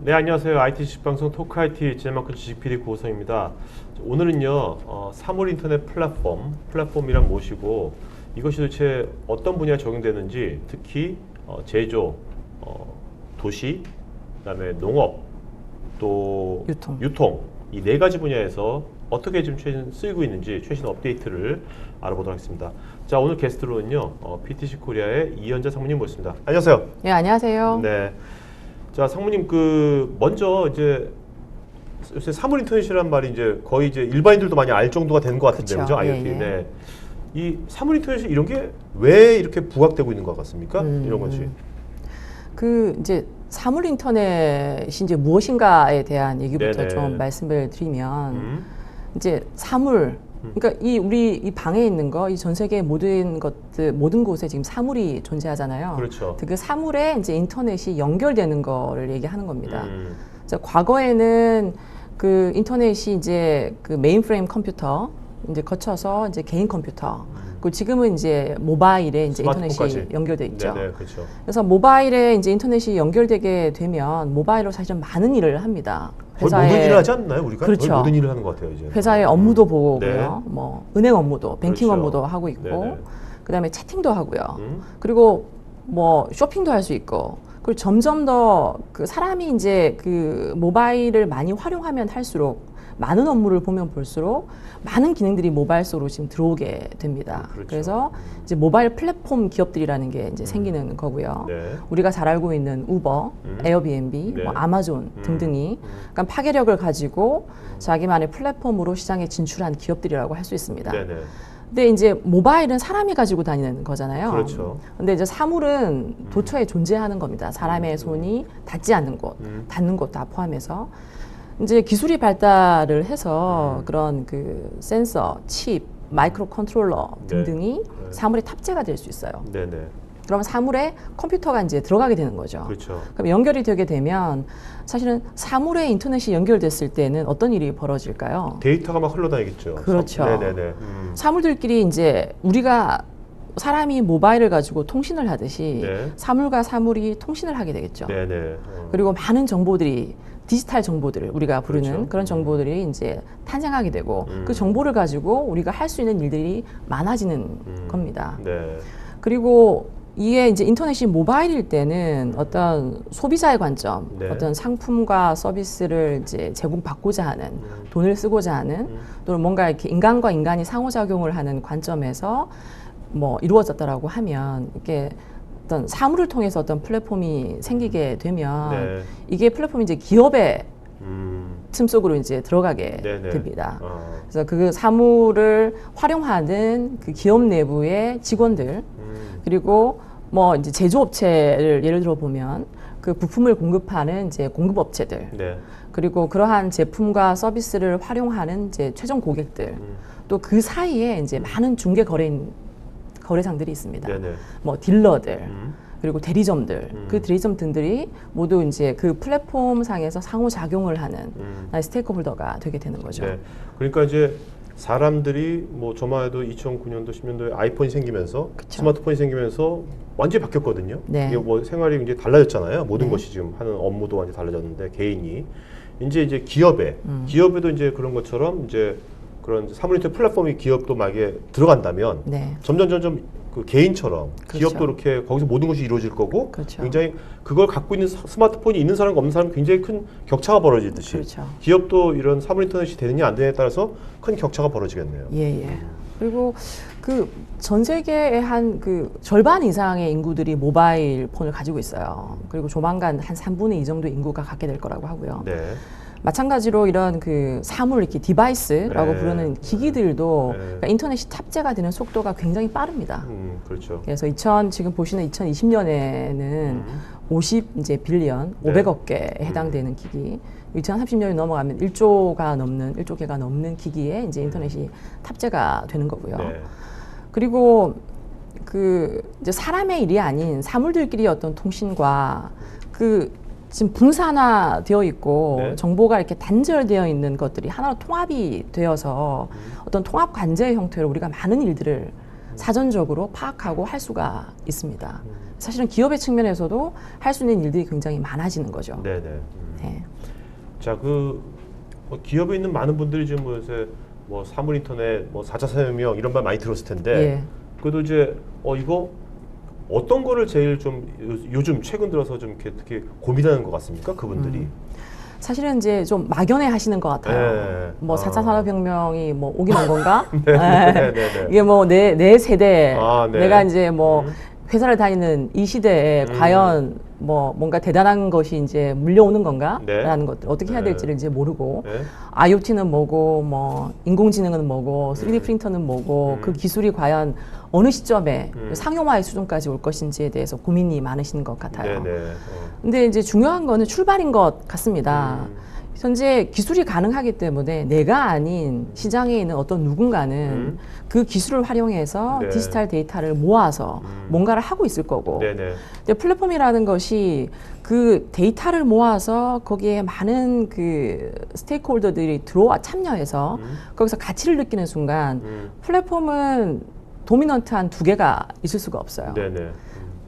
네, 안녕하세요. IT 주식방송 토크 IT 진행만큼 주식 PD 고호성입니다. 오늘은요, 사물 인터넷 플랫폼이란 무엇이고 이것이 도대체 어떤 분야에 적용되는지, 특히 제조, 도시, 그다음에 농업, 또 유통 이 네 가지 분야에서 어떻게 지금 최신 쓰이고 있는지 최신 업데이트를 알아보도록 하겠습니다. 자, 오늘 게스트로는요, PTC 코리아의 이현자 상무님 모셨습니다. 안녕하세요. 네, 안녕하세요. 네. 자, 상무님 먼저 이제 요새 사물 인터넷이란 말이 이제 거의 이제 일반인들도 많이 알 정도가 된 것 같은데, 그죠? IoT. 예. 네. 이 사물 인터넷 이런 게 왜 이렇게 부각되고 있는 것 같습니까? 이런 것이. 이제 사물 인터넷이 이제 무엇인가에 대한 얘기부터 네네. 좀 말씀을 드리면 이제 사물 그러니까 우리 이 방에 있는 거, 이 전 세계 모든 것들, 모든 곳에 지금 사물이 존재하잖아요. 그렇죠. 그 사물에 이제 인터넷이 연결되는 거를 얘기하는 겁니다. 그래서 과거에는 그 인터넷이 이제 그 메인프레임 컴퓨터 이제 거쳐서 이제 개인 컴퓨터, 그리고 지금은 이제 모바일에 이제 인터넷이 연결돼 있죠. 네네, 그렇죠. 그래서 모바일에 이제 인터넷이 연결되게 되면 모바일로 사실 많은 일을 합니다. 거의 모든 일을 하지 않나요, 우리가? 그렇죠. 거의 모든 일을 하는 것 같아요, 이제. 회사의 업무도 보고요, 네. 뭐 은행 업무도, 뱅킹 그렇죠. 업무도 하고 있고, 네네. 그다음에 채팅도 하고요. 그리고 뭐 쇼핑도 할 수 있고, 그리고 점점 더 그 사람이 이제 그 모바일을 많이 활용하면 할수록 많은 업무를 보면 볼수록 많은 기능들이 모바일 속으로 지금 들어오게 됩니다. 그렇죠. 그래서 이제 모바일 플랫폼 기업들이라는 게 이제 생기는 거고요. 네. 우리가 잘 알고 있는 우버, 에어비앤비, 네. 뭐 아마존 등등이 그러니까 파괴력을 가지고 자기만의 플랫폼으로 시장에 진출한 기업들이라고 할 수 있습니다. 네네. 근데 이제 모바일은 사람이 가지고 다니는 거잖아요. 그렇죠. 근데 이제 사물은 도처에 존재하는 겁니다. 사람의 손이 닿지 않는 곳, 닿는 곳 다 포함해서. 이제 기술이 발달을 해서 그런 그 센서, 칩, 마이크로 컨트롤러 등등이 사물에 탑재가 될 수 있어요. 네네. 그러면 사물에 컴퓨터가 이제 들어가게 되는 거죠. 그렇죠. 그럼 연결이 되게 되면 사실은 사물에 인터넷이 연결됐을 때는 어떤 일이 벌어질까요? 데이터가 막 흘러다니겠죠. 그렇죠. 네네네. 사물들끼리 이제 우리가 사람이 모바일을 가지고 통신을 하듯이 네. 사물과 사물이 통신을 하게 되겠죠. 네네. 그리고 많은 정보들이 디지털 정보들을 우리가 부르는 그렇죠. 그런 정보들이 이제 탄생하게 되고 그 정보를 가지고 우리가 할 수 있는 일들이 많아지는 겁니다. 네. 그리고 이게 이제 인터넷이 모바일일 때는 어떤 소비자의 관점, 네. 어떤 상품과 서비스를 이제 제공받고자 하는, 돈을 쓰고자 하는, 또는 뭔가 이렇게 인간과 인간이 상호작용을 하는 관점에서 뭐 이루어졌다라고 하면 이게 어떤 사물을 통해서 어떤 플랫폼이 생기게 되면 네. 이게 플랫폼이 이제 기업의 틈 속으로 이제 들어가게 네네. 됩니다. 그래서 그 사물을 활용하는 그 기업 내부의 직원들, 그리고 뭐 이제 제조업체를 예를 들어 보면 그 부품을 공급하는 이제 공급업체들, 네. 그리고 그러한 제품과 서비스를 활용하는 이제 최종 고객들, 또 그 사이에 이제 많은 중개 거래상들이 있습니다. 네네. 뭐 딜러들, 그리고 대리점들, 그 대리점 등들이 모두 이제 그 플랫폼 상에서 상호작용을 하는 스테이크홀더가 되게 되는 거죠. 네. 그러니까 이제 사람들이 뭐 저만 해도 2009년도 10년도에 아이폰이 생기면서 그쵸. 스마트폰이 생기면서 완전히 바뀌었거든요. 네. 이게 뭐 생활이 이제 달라졌잖아요. 모든 네. 것이 지금 하는 업무도 완전히 달라졌는데 개인이 이제 기업에도 이제 그런 것처럼 이제 그런 사물인터넷 플랫폼이 기업도 만약에 들어간다면 네. 점점 그 개인처럼 그렇죠. 기업도 이렇게 거기서 모든 것이 이루어질 거고 그렇죠. 굉장히 그걸 갖고 있는 스마트폰이 있는 사람과 없는 사람 굉장히 큰 격차가 벌어지듯이 그렇죠. 기업도 이런 사물 인터넷이 되느냐 안 되느냐에 따라서 큰 격차가 벌어지겠네요. 예. 그리고 그 전 세계의 한 그 절반 이상의 인구들이 모바일 폰을 가지고 있어요. 그리고 조만간 한 3분의 2 정도 인구가 갖게 될 거라고 하고요. 네. 마찬가지로 이런 그 사물 이렇게 디바이스라고 네. 부르는 기기들도 네. 그러니까 인터넷이 탑재가 되는 속도가 굉장히 빠릅니다. 그렇죠. 그래서 지금 보시는 2020년에는 50 이제 빌리언, 네. 500억 개에 해당되는 기기. 2030년이 넘어가면 1조 개가 넘는 기기에 이제 인터넷이 탑재가 되는 거고요. 네. 그리고 그 이제 사람의 일이 아닌 사물들끼리 어떤 통신과 그 지금 분산화되어 있고 네. 정보가 이렇게 단절되어 있는 것들이 하나로 통합이 되어서 어떤 통합 관제의 형태로 우리가 많은 일들을 사전적으로 파악하고 할 수가 있습니다. 사실은 기업의 측면에서도 할 수 있는 일들이 굉장히 많아지는 거죠. 네네. 네. 자, 뭐 기업에 있는 많은 분들이 지금 뭐 요새 뭐 사물 인터넷, 뭐 4차 산업혁명 이런 말 많이 들었을 텐데, 예. 그래도 이제 이거 어떤 거를 제일 좀 요즘 최근 들어서 좀 이렇게 특히 고민하는 것 같습니까? 그분들이. 사실은 이제 좀 막연해 하시는 것 같아요. 네. 뭐 4차 산업혁명이 뭐 오긴 온 건가? 네. 이게 뭐 내 세대, 네. 내가 이제 뭐 회사를 다니는 이 시대에 과연 뭐 뭔가 대단한 것이 이제 물려오는 건가? 네. 라는 것들 어떻게 해야 될지를 이제 모르고 네. IoT는 뭐고 뭐 인공지능은 뭐고 3D 프린터는 뭐고 그 기술이 과연 어느 시점에 상용화의 수준까지 올 것인지에 대해서 고민이 많으신 것 같아요. 네네. 근데 이제 중요한 거는 출발인 것 같습니다. 현재 기술이 가능하기 때문에 내가 아닌 시장에 있는 어떤 누군가는 그 기술을 활용해서 네. 디지털 데이터를 모아서 뭔가를 하고 있을 거고 네네. 근데 플랫폼이라는 것이 그 데이터를 모아서 거기에 많은 그 스테이크홀더들이 들어와 참여해서 거기서 가치를 느끼는 순간 플랫폼은 도미넌트한 두 개가 있을 수가 없어요. 네네.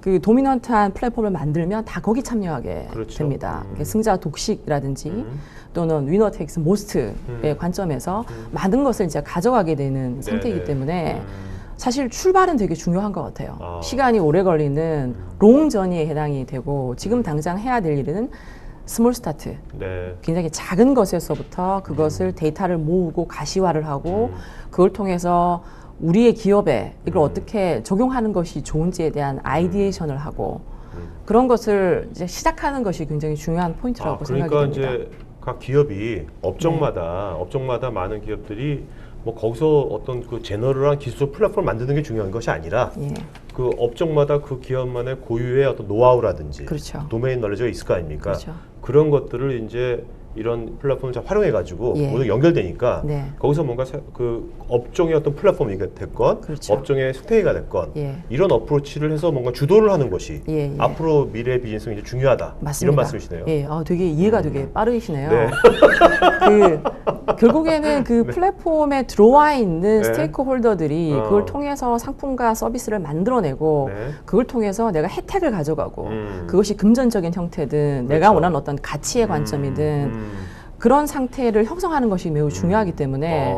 그 도미넌트한 플랫폼을 만들면 다 거기 참여하게 그렇죠. 됩니다. 승자 독식이라든지 또는 위너 테이크스 모스트의 관점에서 많은 것을 이제 가져가게 되는 상태이기 때문에 사실 출발은 되게 중요한 것 같아요. 시간이 오래 걸리는 롱 저니에 해당이 되고 지금 당장 해야 될 일은 스몰 스타트. 네. 굉장히 작은 것에서부터 그것을 데이터를 모으고 가시화를 하고 그걸 통해서 우리의 기업에 이걸 어떻게 적용하는 것이 좋은지에 대한 아이디에이션을 하고 그런 것을 이제 시작하는 것이 굉장히 중요한 포인트라고 생각이 그러니까 됩니다. 이제 각 기업이 업종마다 많은 기업들이 뭐 거기서 어떤 그 제너럴한 기술 플랫폼을 만드는 게 중요한 것이 아니라 예. 그 업종마다 그 기업만의 고유의 어떤 노하우라든지 그렇죠. 도메인 너리지가 있을 거 아닙니까? 그렇죠. 그런 것들을 이제 이런 플랫폼을 잘 활용해 가지고 예. 모두 연결되니까 네. 거기서 뭔가 그 업종의 어떤 플랫폼이 됐건 그렇죠. 업종의 스테이가 됐건 예. 이런 어프로치를 해서 뭔가 주도를 하는 것이 예, 예. 앞으로 미래 비즈니스가 이제 중요하다. 맞습니다. 이런 말씀이시네요. 예, 되게 이해가 되게 빠르시네요. 네. 결국에는 그 플랫폼에 들어와 있는 네. 스테이크 홀더들이 그걸 통해서 상품과 서비스를 만들어내고 네. 그걸 통해서 내가 혜택을 가져가고 음. 그것이 금전적인 형태든 내가 그렇죠. 원하는 어떤 가치의 관점이든 그런 상태를 형성하는 것이 매우 중요하기 때문에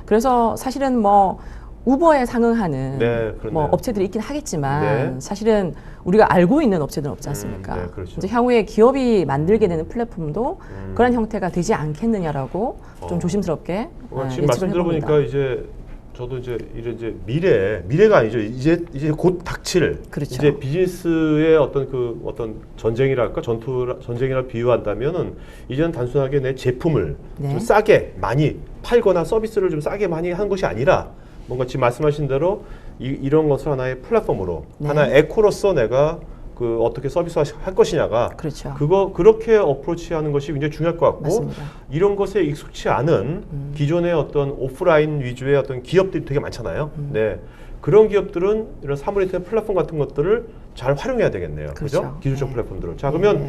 그래서 사실은 뭐 우버에 상응하는 네, 그렇네요. 뭐 업체들이 있긴 하겠지만 네. 사실은 우리가 알고 있는 업체들은 없지 않습니까? 네, 그렇죠. 이제 향후에 기업이 만들게 되는 플랫폼도 그런 형태가 되지 않겠느냐라고 좀 조심스럽게 지금 예측을 말씀 해봅니다. 들어보니까 이제 저도 이제 이제 미래가 아니죠. 이제 곧 닥칠 그렇죠. 이제 비즈니스의 어떤 전쟁이랄까 전쟁이라 비유한다면은 이제는 단순하게 내 제품을 네. 좀 싸게 많이 팔거나 서비스를 좀 싸게 많이 하는 것이 아니라 뭔가 지금 말씀하신 대로 이런 것을 하나의 플랫폼으로 네. 하나의 에코로서 내가 그 어떻게 서비스할 것이냐가 그렇죠. 그렇게 어프로치하는 것이 굉장히 중요할 것 같고 맞습니다. 이런 것에 익숙치 않은 기존의 어떤 오프라인 위주의 어떤 기업들이 되게 많잖아요. 네. 그런 기업들은 이런 사물인터넷 플랫폼 같은 것들을 잘 활용해야 되겠네요. 그죠? 그렇죠. 기술적 네. 플랫폼들을. 자, 그러면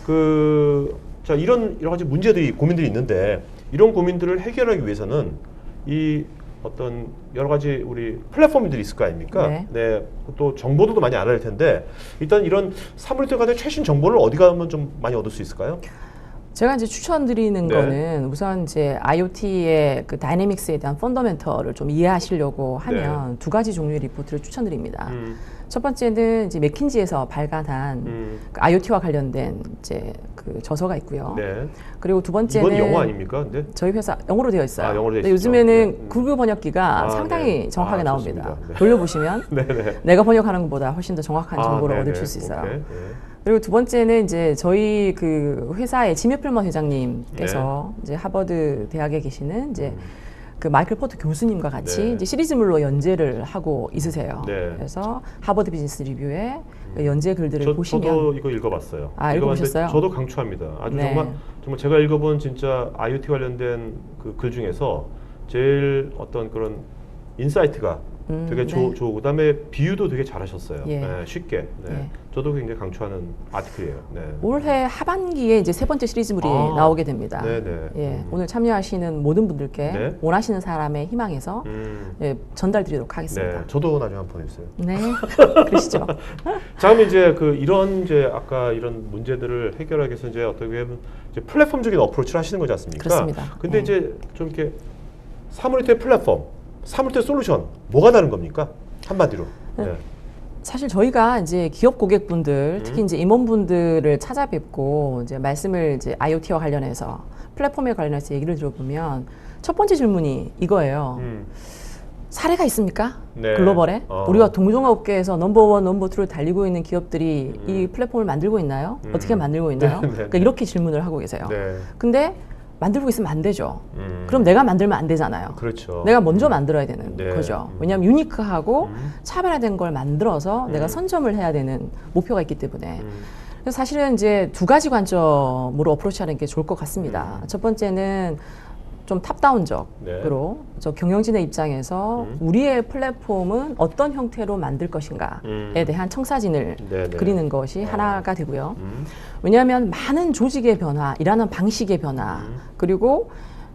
네. 자, 이런 여러 가지 문제들이 고민들이 있는데 이런 고민들을 해결하기 위해서는 이 어떤 여러 가지 우리 플랫폼들이 있을 거 아닙니까? 네. 또 정보도 많이 알아야 할 텐데 일단 이런 사물인터넷 간의 최신 정보를 어디 가면 좀 많이 얻을 수 있을까요? 제가 이제 추천드리는 네. 거는 우선 이제 IoT의 그 다이내믹스에 대한 펀더멘털을 좀 이해하시려고 하면 두 가지 종류의 리포트를 추천드립니다. 첫 번째는 이제 맥킨지에서 발간한 그 IoT와 관련된 이제 그 저서가 있고요. 네. 그리고 두 번째는 이건 영어 아닙니까? 근데 저희 회사 영어로 되어 있어요. 영어로 되어 근데 있죠. 요즘에는 네. 구글 번역기가 상당히 네. 정확하게 나옵니다. 좋습니다. 네. 돌려보시면 네네. 내가 번역하는 것보다 훨씬 더 정확한 정보를 네네. 얻으실 수 있어요. 오케이. 네. 그리고 두 번째는 이제 저희 그 회사의 지미 필머 회장님께서 이제 하버드 대학에 계시는 이제 그 마이클 포트 교수님과 같이 네. 이제 시리즈물로 연재를 하고 있으세요. 네. 그래서 하버드 비즈니스 리뷰에 그 연재 글들을 보시면 저도 이거 읽어봤어요. 읽어보셨어요? 저도 강추합니다. 아주 네. 정말 제가 읽어본 진짜 IoT 관련된 그 글 중에서 제일 어떤 그런 인사이트가 되게 네. 좋고 그다음에 비유도 되게 잘하셨어요. 예. 네, 쉽게. 네. 예. 저도 굉장히 강추하는 아티클이에요. 네. 올해 하반기에 이제 세 번째 시리즈물이 아, 나오게 됩니다. 네네. 예, 오늘 참여하시는 모든 분들께 네. 원하시는 사람의 희망에서 예, 전달드리도록 하겠습니다. 네, 저도 나중에 한번 보내주세요. 네, 그러시죠. 자, 그럼 이제 이런 이제 아까 이런 문제들을 해결하기 위해서 이제 어떻게 보면 이제 플랫폼적인 어프로치를 하시는 거지 않습니까? 그렇습니다. 근데 네. 이제 좀 이렇게 사물인터넷 플랫폼, 사물인터넷 솔루션 뭐가 다른 겁니까? 한마디로. 네. 사실 저희가 이제 기업 고객분들, 특히 이제 임원분들을 찾아뵙고 이제 말씀을 이제 IoT와 관련해서 플랫폼에 관련해서 얘기를 들어보면 첫 번째 질문이 이거예요. 사례가 있습니까? 네. 글로벌에 어. 우리가 동종업계에서 넘버원, 넘버2를 달리고 있는 기업들이 이 플랫폼을 만들고 있나요? 어떻게 만들고 있나요? 네, 네, 그러니까 네. 이렇게 질문을 하고 계세요. 네. 근데 만들고 있으면 안 되죠. 그럼 내가 만들면 안 되잖아요. 그렇죠. 내가 먼저 만들어야 되는 네. 거죠. 왜냐하면 유니크하고 차별화된 걸 만들어서 내가 선점을 해야 되는 목표가 있기 때문에. 그래서 사실은 이제 두 가지 관점으로 어프로치하는 게 좋을 것 같습니다. 첫 번째는 좀 탑다운적으로 저 경영진의 입장에서 우리의 플랫폼은 어떤 형태로 만들 것인가에 대한 청사진을 네, 네. 그리는 것이 하나가 되고요. 왜냐하면 많은 조직의 변화, 일하는 방식의 변화, 그리고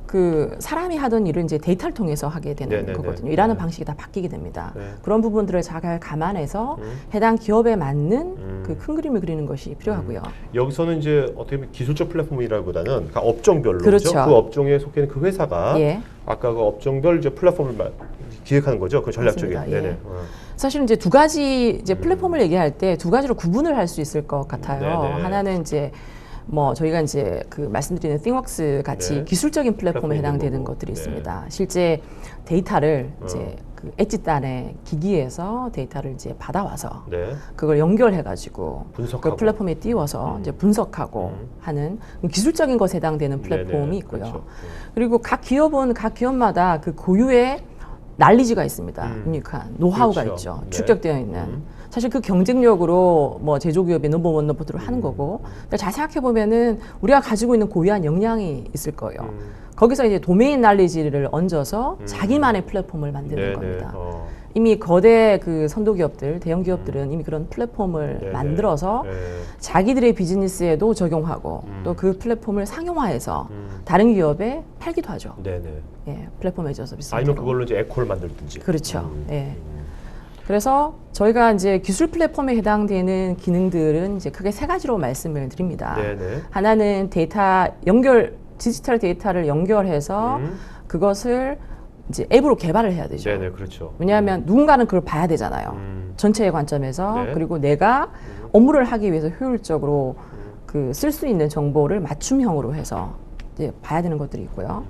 그 사람이 하던 일을 이제 데이터를 통해서 하게 되는 네네네. 거거든요. 일하는 네. 방식이 다 바뀌게 됩니다. 네. 그런 부분들을 잘 감안해서 해당 기업에 맞는 그 큰 그림을 그리는 것이 필요하고요. 여기서는 이제 어떻게 보면 기술적 플랫폼이라기보다는 그러니까 업종별로 그렇죠. 그 업종에 속해 있는 그 회사가 예. 아까 그 업종별 이제 플랫폼을 기획하는 거죠. 그 전략적인. 맞습니다. 예. 네네. 사실 이제 두 가지 이제 플랫폼을 얘기할 때 두 가지로 구분을 할 수 있을 것 같아요. 네네. 하나는 이제 뭐 저희가 이제 그 말씀드리는 띵웍스 같이 네. 기술적인 플랫폼에 플랫폼이 해당되는 있는 거고. 것들이 네. 있습니다. 실제 데이터를 이제 그 엣지단의 기기에서 데이터를 이제 받아와서 네. 그걸 연결해가지고 분석하고. 그 플랫폼에 띄워서 이제 분석하고 하는 기술적인 것에 해당되는 플랫폼이 네네. 있고요. 그렇죠. 그리고 각 기업은 각 기업마다 그 고유의 난리지가 있습니다. 유니크한 노하우가 그렇죠. 있죠. 네. 축적되어 있는. 사실 그 경쟁력으로 뭐 제조기업의 넘버원, 넘버2를 하는 거고. 근데 잘 생각해 보면은 우리가 가지고 있는 고유한 역량이 있을 거예요. 거기서 이제 도메인 난리지를 얹어서 자기만의 플랫폼을 만드는 네네. 겁니다. 이미 거대 그 선도 기업들, 대형 기업들은 이미 그런 플랫폼을 네네. 만들어서 네. 자기들의 비즈니스에도 적용하고 또 그 플랫폼을 상용화해서 다른 기업에 팔기도 하죠. 네네. 예, 플랫폼 에저 서비스. 아니면 그걸로 이제 에코를 만들든지. 그렇죠. 예. 그래서 저희가 이제 기술 플랫폼에 해당되는 기능들은 이제 크게 세 가지로 말씀을 드립니다. 네네. 하나는 데이터 디지털 데이터를 연결해서 그것을 이제 앱으로 개발을 해야 되죠. 네네. 그렇죠. 왜냐하면 누군가는 그걸 봐야 되잖아요. 전체의 관점에서. 네. 그리고 내가 업무를 하기 위해서 효율적으로 그 쓸 수 있는 정보를 맞춤형으로 해서 이제 봐야 되는 것들이 있고요.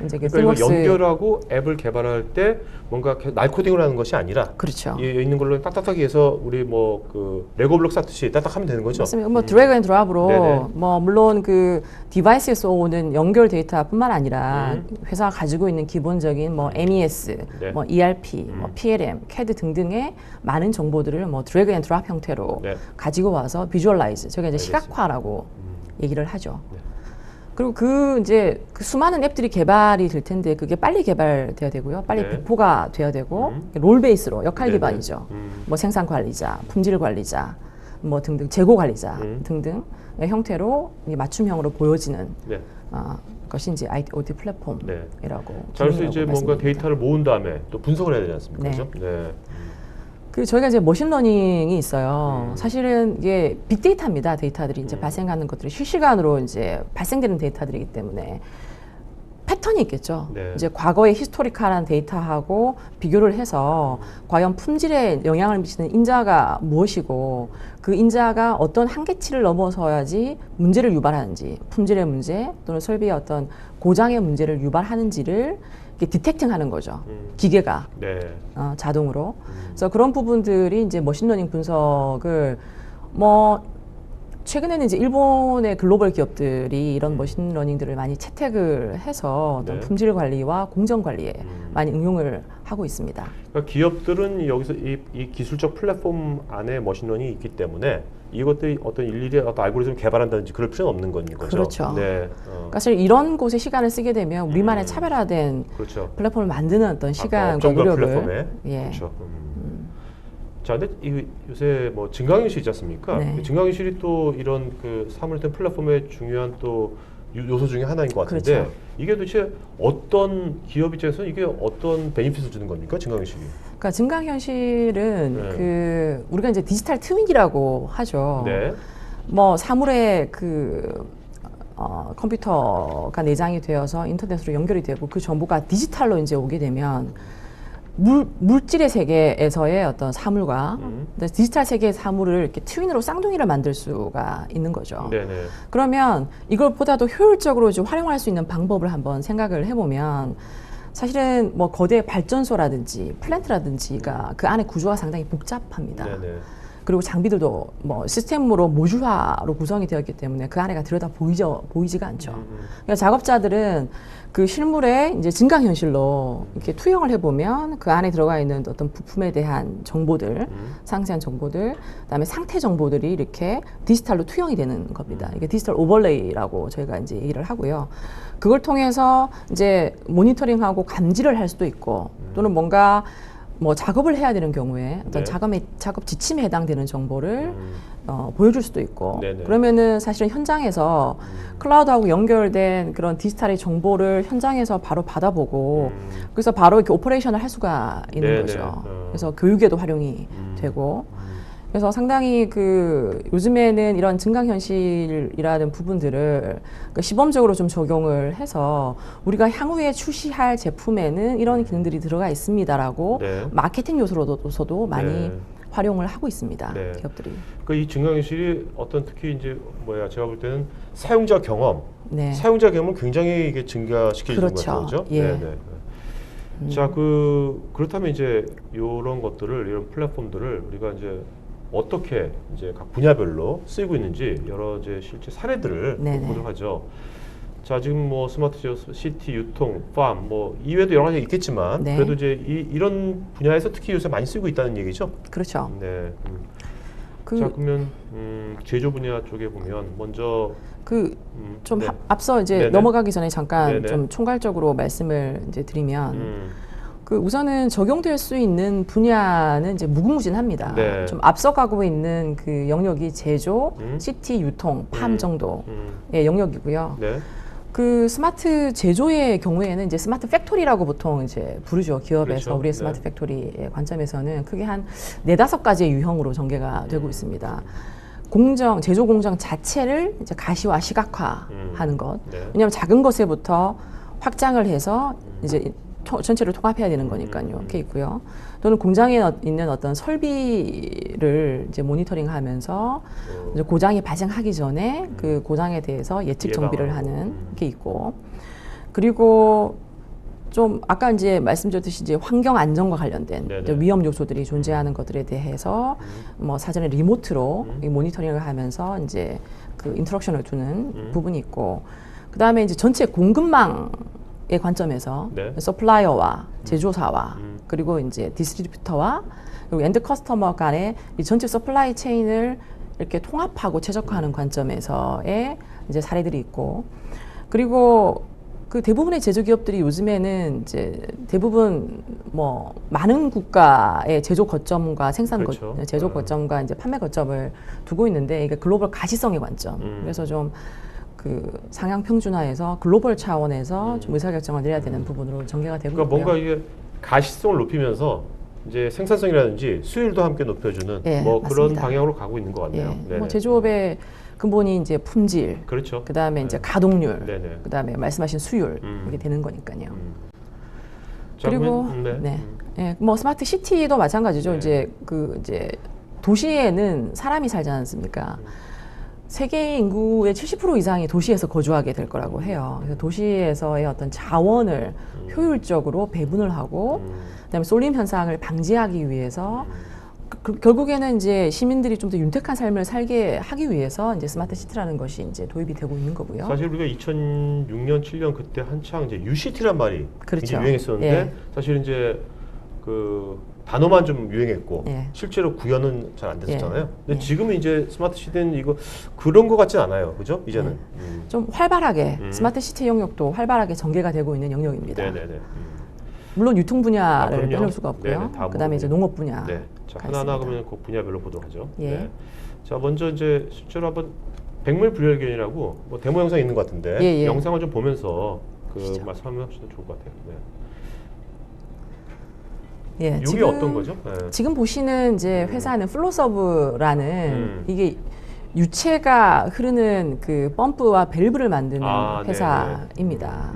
이제 그 그러니까 이거 띵웍스- 연결하고 앱을 개발할 때 뭔가 날코딩을 하는 것이 아니라 그렇죠. 이 있는 걸로 딱딱하게 해서 우리 뭐 그 레고 블록 쌓듯이 딱딱하면 되는 거죠. 맞습니다. 뭐 드래그 앤 드랍으로 네네. 뭐 물론 그 디바이스에서 오는 연결 데이터뿐만 아니라 회사가 가지고 있는 기본적인 뭐 MES, 네. 뭐 ERP, 뭐 PLM, CAD 등등의 많은 정보들을 뭐 드래그 앤 드랍 형태로 네. 가지고 와서 비주얼라이즈, 저게 이제 알겠습니다. 시각화라고 얘기를 하죠. 네. 그리고 그 이제 그 수많은 앱들이 개발이 될 텐데 그게 빨리 개발돼야 되고요. 빨리 네. 배포가 돼야 되고 롤 베이스로 역할 네네. 기반이죠. 뭐 생산 관리자, 품질 관리자, 뭐 등등 재고 관리자 등등의 형태로 이 맞춤형으로 보여지는 네. 것이 이제 IoT 플랫폼이라고. 네. 자, 그래서 이제 뭔가 데이터를 모은 다음에 또 분석을 해야 되지 않습니까? 네. 그죠? 네. 그 저희가 이제 머신러닝이 있어요. 사실은 이게 빅데이터입니다. 데이터들이 이제 발생하는 것들이 실시간으로 이제 발생되는 데이터들이기 때문에 패턴이 있겠죠. 네. 이제 과거의 히스토리컬한 데이터하고 비교를 해서 과연 품질에 영향을 미치는 인자가 무엇이고 그 인자가 어떤 한계치를 넘어서야지 문제를 유발하는지, 품질의 문제 또는 설비의 어떤 고장의 문제를 유발하는지를 이렇게 디텍팅하는 거죠. 기계가 네. 자동으로. 그래서 그런 부분들이 이제 머신러닝 분석을 뭐 최근에는 이제 일본의 글로벌 기업들이 이런 머신러닝들을 많이 채택을 해서 어떤 네. 품질 관리와 공정 관리에 많이 응용을 하고 있습니다. 그러니까 기업들은 여기서 이 기술적 플랫폼 안에 머신러닝이 있기 때문에 이것들이 어떤 일일이 어떤 알고리즘을 개발한다든지 그럴 필요는 없는 건 거죠. 그렇죠. 네. 그러니까 사실 이런 곳에 시간을 쓰게 되면 우리만의 차별화된 그렇죠. 플랫폼을 만드는 어떤 시간과 업종과 노력을 플랫폼에. 예. 그렇죠. 자, 근데 요새 뭐 증강현실 있지 않습니까? 네. 증강현실이 또 이런 그 사물인터넷 플랫폼의 중요한 또 요소 중에 하나인 것 같은데 그렇죠. 이게 도대체 어떤 기업 입장에서 이게 어떤 베니핏을 주는 겁니까? 증강현실이? 그러니까 증강현실은 네. 그 우리가 이제 디지털 트윈이라고 하죠. 네. 뭐 사물에 그 컴퓨터가 내장이 되어서 인터넷으로 연결이 되고 그 정보가 디지털로 이제 오게 되면 물질의 세계에서의 어떤 사물과 디지털 세계의 사물을 이렇게 트윈으로 쌍둥이를 만들 수가 있는 거죠. 네네. 그러면 이걸 보다도 효율적으로 좀 활용할 수 있는 방법을 한번 생각을 해보면 사실은 뭐 거대 발전소라든지 플랜트라든지가 그 안에 구조가 상당히 복잡합니다. 네네. 그리고 장비들도 뭐 시스템으로 모듈화로 구성이 되었기 때문에 그 안에가 들여다 보이지가 않죠. 그러니까 작업자들은 그 실물에 이제 증강현실로 이렇게 투영을 해보면 그 안에 들어가 있는 어떤 부품에 대한 정보들, 상세한 정보들, 그다음에 상태 정보들이 이렇게 디지털로 투영이 되는 겁니다. 이게 디지털 오버레이라고 저희가 이제 얘기를 하고요. 그걸 통해서 이제 모니터링하고 감지를 할 수도 있고 또는 뭔가 뭐 작업을 해야 되는 경우에 어떤 네. 작업 지침에 해당되는 정보를 보여줄 수도 있고 네네. 그러면은 사실은 현장에서 클라우드하고 연결된 그런 디지털의 정보를 현장에서 바로 받아보고 그래서 바로 이렇게 오퍼레이션을 할 수가 있는 네네. 거죠. 그래서 교육에도 활용이 되고 그래서 상당히 그 요즘에는 이런 증강현실이라는 부분들을 그 시범적으로 좀 적용을 해서 우리가 향후에 출시할 제품에는 이런 기능들이 들어가 있습니다라고 네. 마케팅 요소로서도 많이 네. 활용을 하고 있습니다. 네. 기업들이. 그 이 증강현실이 어떤 특히 이제 제가 볼 때는 사용자 경험, 네. 사용자 경험을 굉장히 이게 증가시키는 그렇죠. 것 같아요, 그렇죠? 예. 네네. 자, 그렇다면 이제 이런 것들을 이런 플랫폼들을 우리가 이제 어떻게 이제 각 분야별로 쓰이고 있는지 여러 이제 실제 사례들을 네네. 보도록 하죠. 자, 지금 뭐 스마트 지역, 시티, 유통, 팜, 뭐 이외에도 여러 가지 있겠지만 네. 그래도 이제 이런 분야에서 특히 요새 많이 쓰이고 있다는 얘기죠. 그렇죠. 네. 그, 자, 그러면 제조 분야 쪽에 보면 먼저 좀 네. 앞서 이제 네네. 넘어가기 전에 잠깐 네네. 좀 총괄적으로 말씀을 이제 드리면 음, 우선은 적용될 수 있는 분야는 이제 무궁무진합니다. 네. 좀 앞서가고 있는 그 영역이 제조, 음. 시티, 유통, 팜 정도의 음, 영역이고요. 네. 그 스마트 제조의 경우에는 이제 스마트 팩토리라고 보통 이제 부르죠. 기업에서 그렇죠. 우리의 네. 스마트 팩토리의 관점에서는 크게 한 4-5가지의 유형으로 전개가 되고 있습니다. 제조 공정 자체를 이제 가시화, 시각화하는 것. 네. 왜냐하면 작은 것에부터 확장을 해서 이제 전체를 통합해야 되는 거니까요. 이렇게 있고요. 또는 공장에 있는 어떤 설비를 이제 모니터링하면서 이제 고장이 발생하기 전에 그 고장에 대해서 예측 정비를 예방하고. 하는 게 있고, 그리고 좀 아까 이제 말씀드렸듯이 이제 환경 안전과 관련된 네네. 이제 위험 요소들이 존재하는 것들에 대해서 뭐 사전에 리모트로 이 모니터링을 하면서 이제 그 인터랙션을 두는 부분이 있고, 그 다음에 이제 전체 공급망의 관점에서 네. 서플라이어와 제조사와 그리고 이제 디스트리뷰터와 그리고 엔드 커스터머 간의 이 전체 서플라이 체인을 이렇게 통합하고 최적화하는 관점에서의 이제 사례들이 있고, 그리고 그 대부분의 제조기업들이 요즘에는 이제 대부분 뭐 많은 국가의 제조 거점과 생산 그렇죠. 제조 거점과 이제 판매 거점을 두고 있는데 이게 글로벌 가시성의 관점. 그래서 좀 그 상향 평준화해서 글로벌 차원에서 좀 의사결정을 내려야 되는 부분으로 전개가 되고 그러니까 있고요. 뭔가 이게 가시성을 높이면서 이제 생산성이라든지 수율도 함께 높여주는 예, 뭐 그런 맞습니다. 방향으로 가고 있는 것 같네요. 예, 네네. 뭐 제조업의 근본이 이제 품질, 그렇죠. 그 다음에 이제 가동률, 네네. 그 다음에 말씀하신 수율 이렇게 되는 거니까요. 자, 그리고 그러면, 네, 예, 뭐 스마트 시티도 마찬가지죠. 네. 이제 도시에는 사람이 살지 않습니까? 세계 인구의 70% 이상이 도시에서 거주하게 될 거라고 해요. 그래서 도시에서의 어떤 자원을 효율적으로 배분을 하고, 그다음에 쏠림 현상을 방지하기 위해서 결국에는 이제 시민들이 좀 더 윤택한 삶을 살게 하기 위해서 이제 스마트 시티라는 것이 이제 도입이 되고 있는 거고요. 사실 우리가 2006년, 7년 그때 한창 이제 UCT란 말이 그렇죠. 굉장히 유행했었는데 예. 사실 이제 그 단어만 좀 유행했고 예. 실제로 구현은 잘 안 됐었잖아요. 예. 근데 예. 지금은 이제 스마트 시티는 이거 그런 것 같진 않아요, 그죠? 이제는. 좀 활발하게 스마트 시티 영역도 활발하게 전개가 되고 있는 영역입니다. 네네네. 물론 유통 분야를 그럼요. 빼놓을 수가 없고요. 네네, 다 그다음에 이제 농업 분야. 네. 자, 가 하나하나 있습니다. 그러면 그 분야별로 보도록 하죠. 예. 네. 자, 먼저 이제 실제로 한번 백물 불여일견이라고 뭐 데모 영상이 있는 것 같은데 예, 예. 영상을 좀 보면서 그 보시죠. 말씀하면 훨씬 더 좋을 것 같아요. 네. 예, 이게 어떤 거죠? 네. 지금 보시는 이제 회사는 플로서브라는 음. 이게 유체가 흐르는 그 펌프와 밸브를 만드는 아, 회사입니다.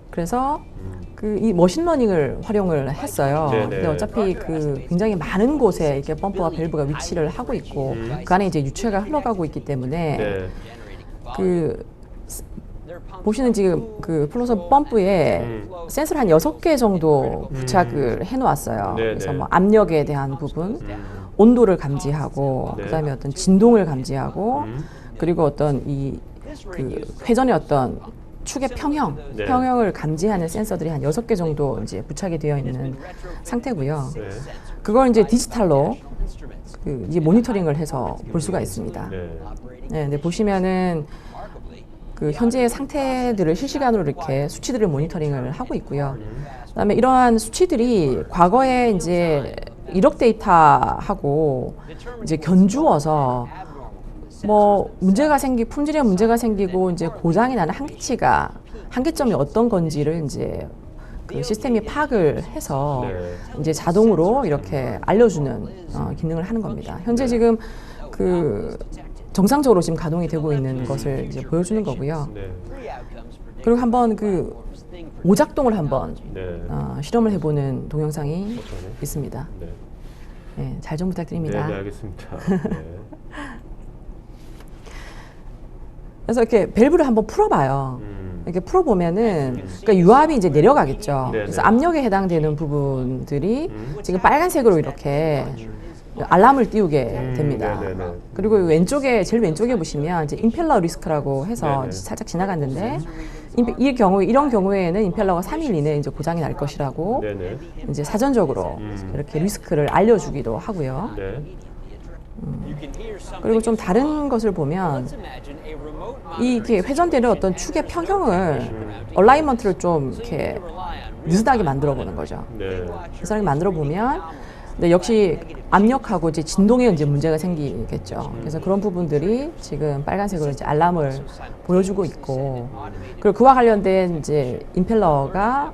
그래서 음. 그 이 머신러닝을 활용을 했어요. 네네. 근데 어차피 그 굉장히 많은 곳에 이렇게 펌프와 밸브가 위치를 하고 있고 그 안에 이제 유체가 흘러가고 있기 때문에 네. 그 보시는 지금 그 플로서 펌프에 센서를 한 6개 정도 부착을 해 놓았어요. 네네. 그래서 뭐 압력에 대한 부분, 음. 온도를 감지하고 네. 그다음에 어떤 진동을 감지하고 음. 그리고 어떤 이 그 회전의 어떤 축의 네. 평형을 감지하는 센서들이 한 6개 정도 이제 부착이 되어 있는 상태고요. 네. 그걸 이제 디지털로 그 이제 모니터링을 해서 볼 수가 있습니다. 네. 네, 근데 보시면은 그 현재의 상태들을 실시간으로 이렇게 수치들을 모니터링을 하고 있고요. 그다음에 이러한 수치들이 과거에 이제 이력 데이터하고 이제 견주어서 뭐 품질에 문제가 생기고 이제 고장이 나는 한계점이 어떤 건지를 이제 그 시스템이 파악을 해서 네. 이제 자동으로 이렇게 알려주는 기능을 하는 겁니다. 현재 지금 그 정상적으로 지금 가동이 되고 있는 것을 이제 보여주는 거고요. 네. 그리고 한번 그 오작동을 한번 네. 실험을 해보는 동영상이 어쩌네. 있습니다. 네. 네, 잘 좀 네, 부탁드립니다. 네, 알겠습니다. 네. 그래서 이렇게 밸브를 한번 풀어봐요. 이렇게 풀어보면은 그러니까 유압이 이제 내려가겠죠. 네네. 그래서 압력에 해당되는 부분들이 지금 빨간색으로 이렇게 알람을 띄우게 됩니다. 네네네. 그리고 제일 왼쪽에 보시면 이제 임펠러 리스크라고 해서 네네. 살짝 지나갔는데 이런 경우에는 임펠러가 3일 이내에 이제 고장이 날 것이라고 네네. 이제 사전적으로 이렇게 리스크를 알려주기도 하고요. 네. 그리고 좀 다른 것을 보면 이게 회전되는 어떤 축의 평형을 얼라이먼트를 좀 이렇게 느슨하게 만들어 보는 거죠. 네. 느슨하게 만들어 보면 근데 역시 압력하고 이제 진동에 이제 문제가 생기겠죠. 그래서 그런 부분들이 지금 빨간색으로 이제 알람을 보여주고 있고, 그리고 그와 관련된 이제 임펠러가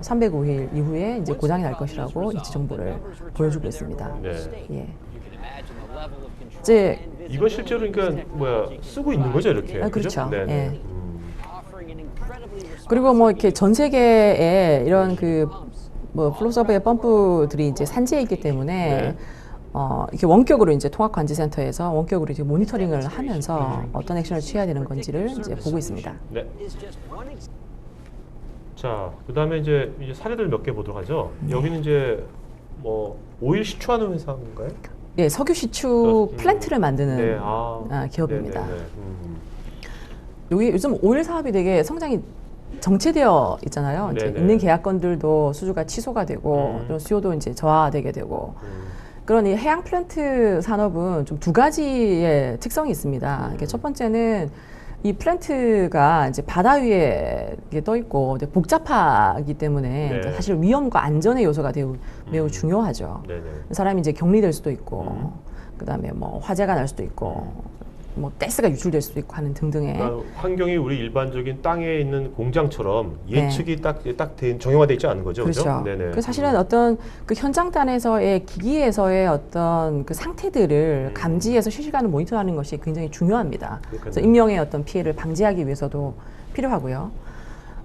305일 이후에 이제 고장이 날 것이라고 이치 정보를 보여주고 있습니다. 네. 예. 이제 이건 실제로 그러니까 쓰고 있는 거죠, 이렇게. 그렇죠. 네. 예. 그리고 뭐 이렇게 전 세계에 이런 그 플로서브의 펌프들이 이제 산지에 있기 때문에 네. 이렇게 원격으로 이제 통합관제센터에서 원격으로 이제 모니터링을 하면서 어떤 액션을 취해야 되는 건지를 이제 보고 있습니다. 네. 자, 그다음에 이제 사례들 몇 개 보도록 하죠. 여기는 이제 뭐 오일 시추하는 회사인가요? 예, 석유 시추 플랜트를 만드는 네. 기업입니다. 네네네. 여기 요즘 오일 사업이 되게 성장이 정체되어 있잖아요. 이제 네네. 있는 계약건들도 수주가 취소가 되고 또 수요도 이제 저하되게 되고 그런 이 해양 플랜트 산업은 좀 두 가지의 특성이 있습니다. 이게 첫 번째는 이 플랜트가 이제 바다 위에 이게 떠 있고 복잡하기 때문에 네. 이제 사실 위험과 안전의 요소가 매우 중요하죠. 네네. 사람이 이제 격리될 수도 있고, 그다음에 뭐 화재가 날 수도 있고, 뭐 가스가 유출될 수도 있고 하는 등등의 그러니까 환경이 우리 일반적인 땅에 있는 공장처럼 네. 예측이 딱 정형화되어 있지 않은 거죠, 그렇죠. 그죠? 네네. 그 사실은 어떤 그 현장단에서의 기기에서의 어떤 그 상태들을 감지해서 실시간으로 모니터하는 것이 굉장히 중요합니다. 그래서 인명의 어떤 피해를 방지하기 위해서도 필요하고요.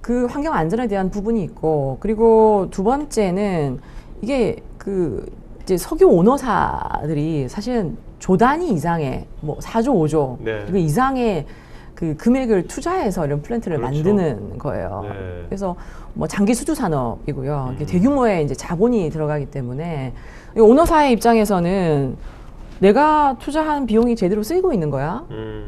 그 환경 안전에 대한 부분이 있고, 그리고 두 번째는 이게 그 이제 석유 오너사들이 사실은 조 단위 이상의 뭐 4조, 5조 네. 그 이상의 그 금액을 투자해서 이런 플랜트를 그렇죠. 만드는 거예요. 네. 그래서 뭐 장기 수주 산업이고요. 이게 대규모의 이제 자본이 들어가기 때문에 이 오너사의 입장에서는 내가 투자한 비용이 제대로 쓰이고 있는 거야.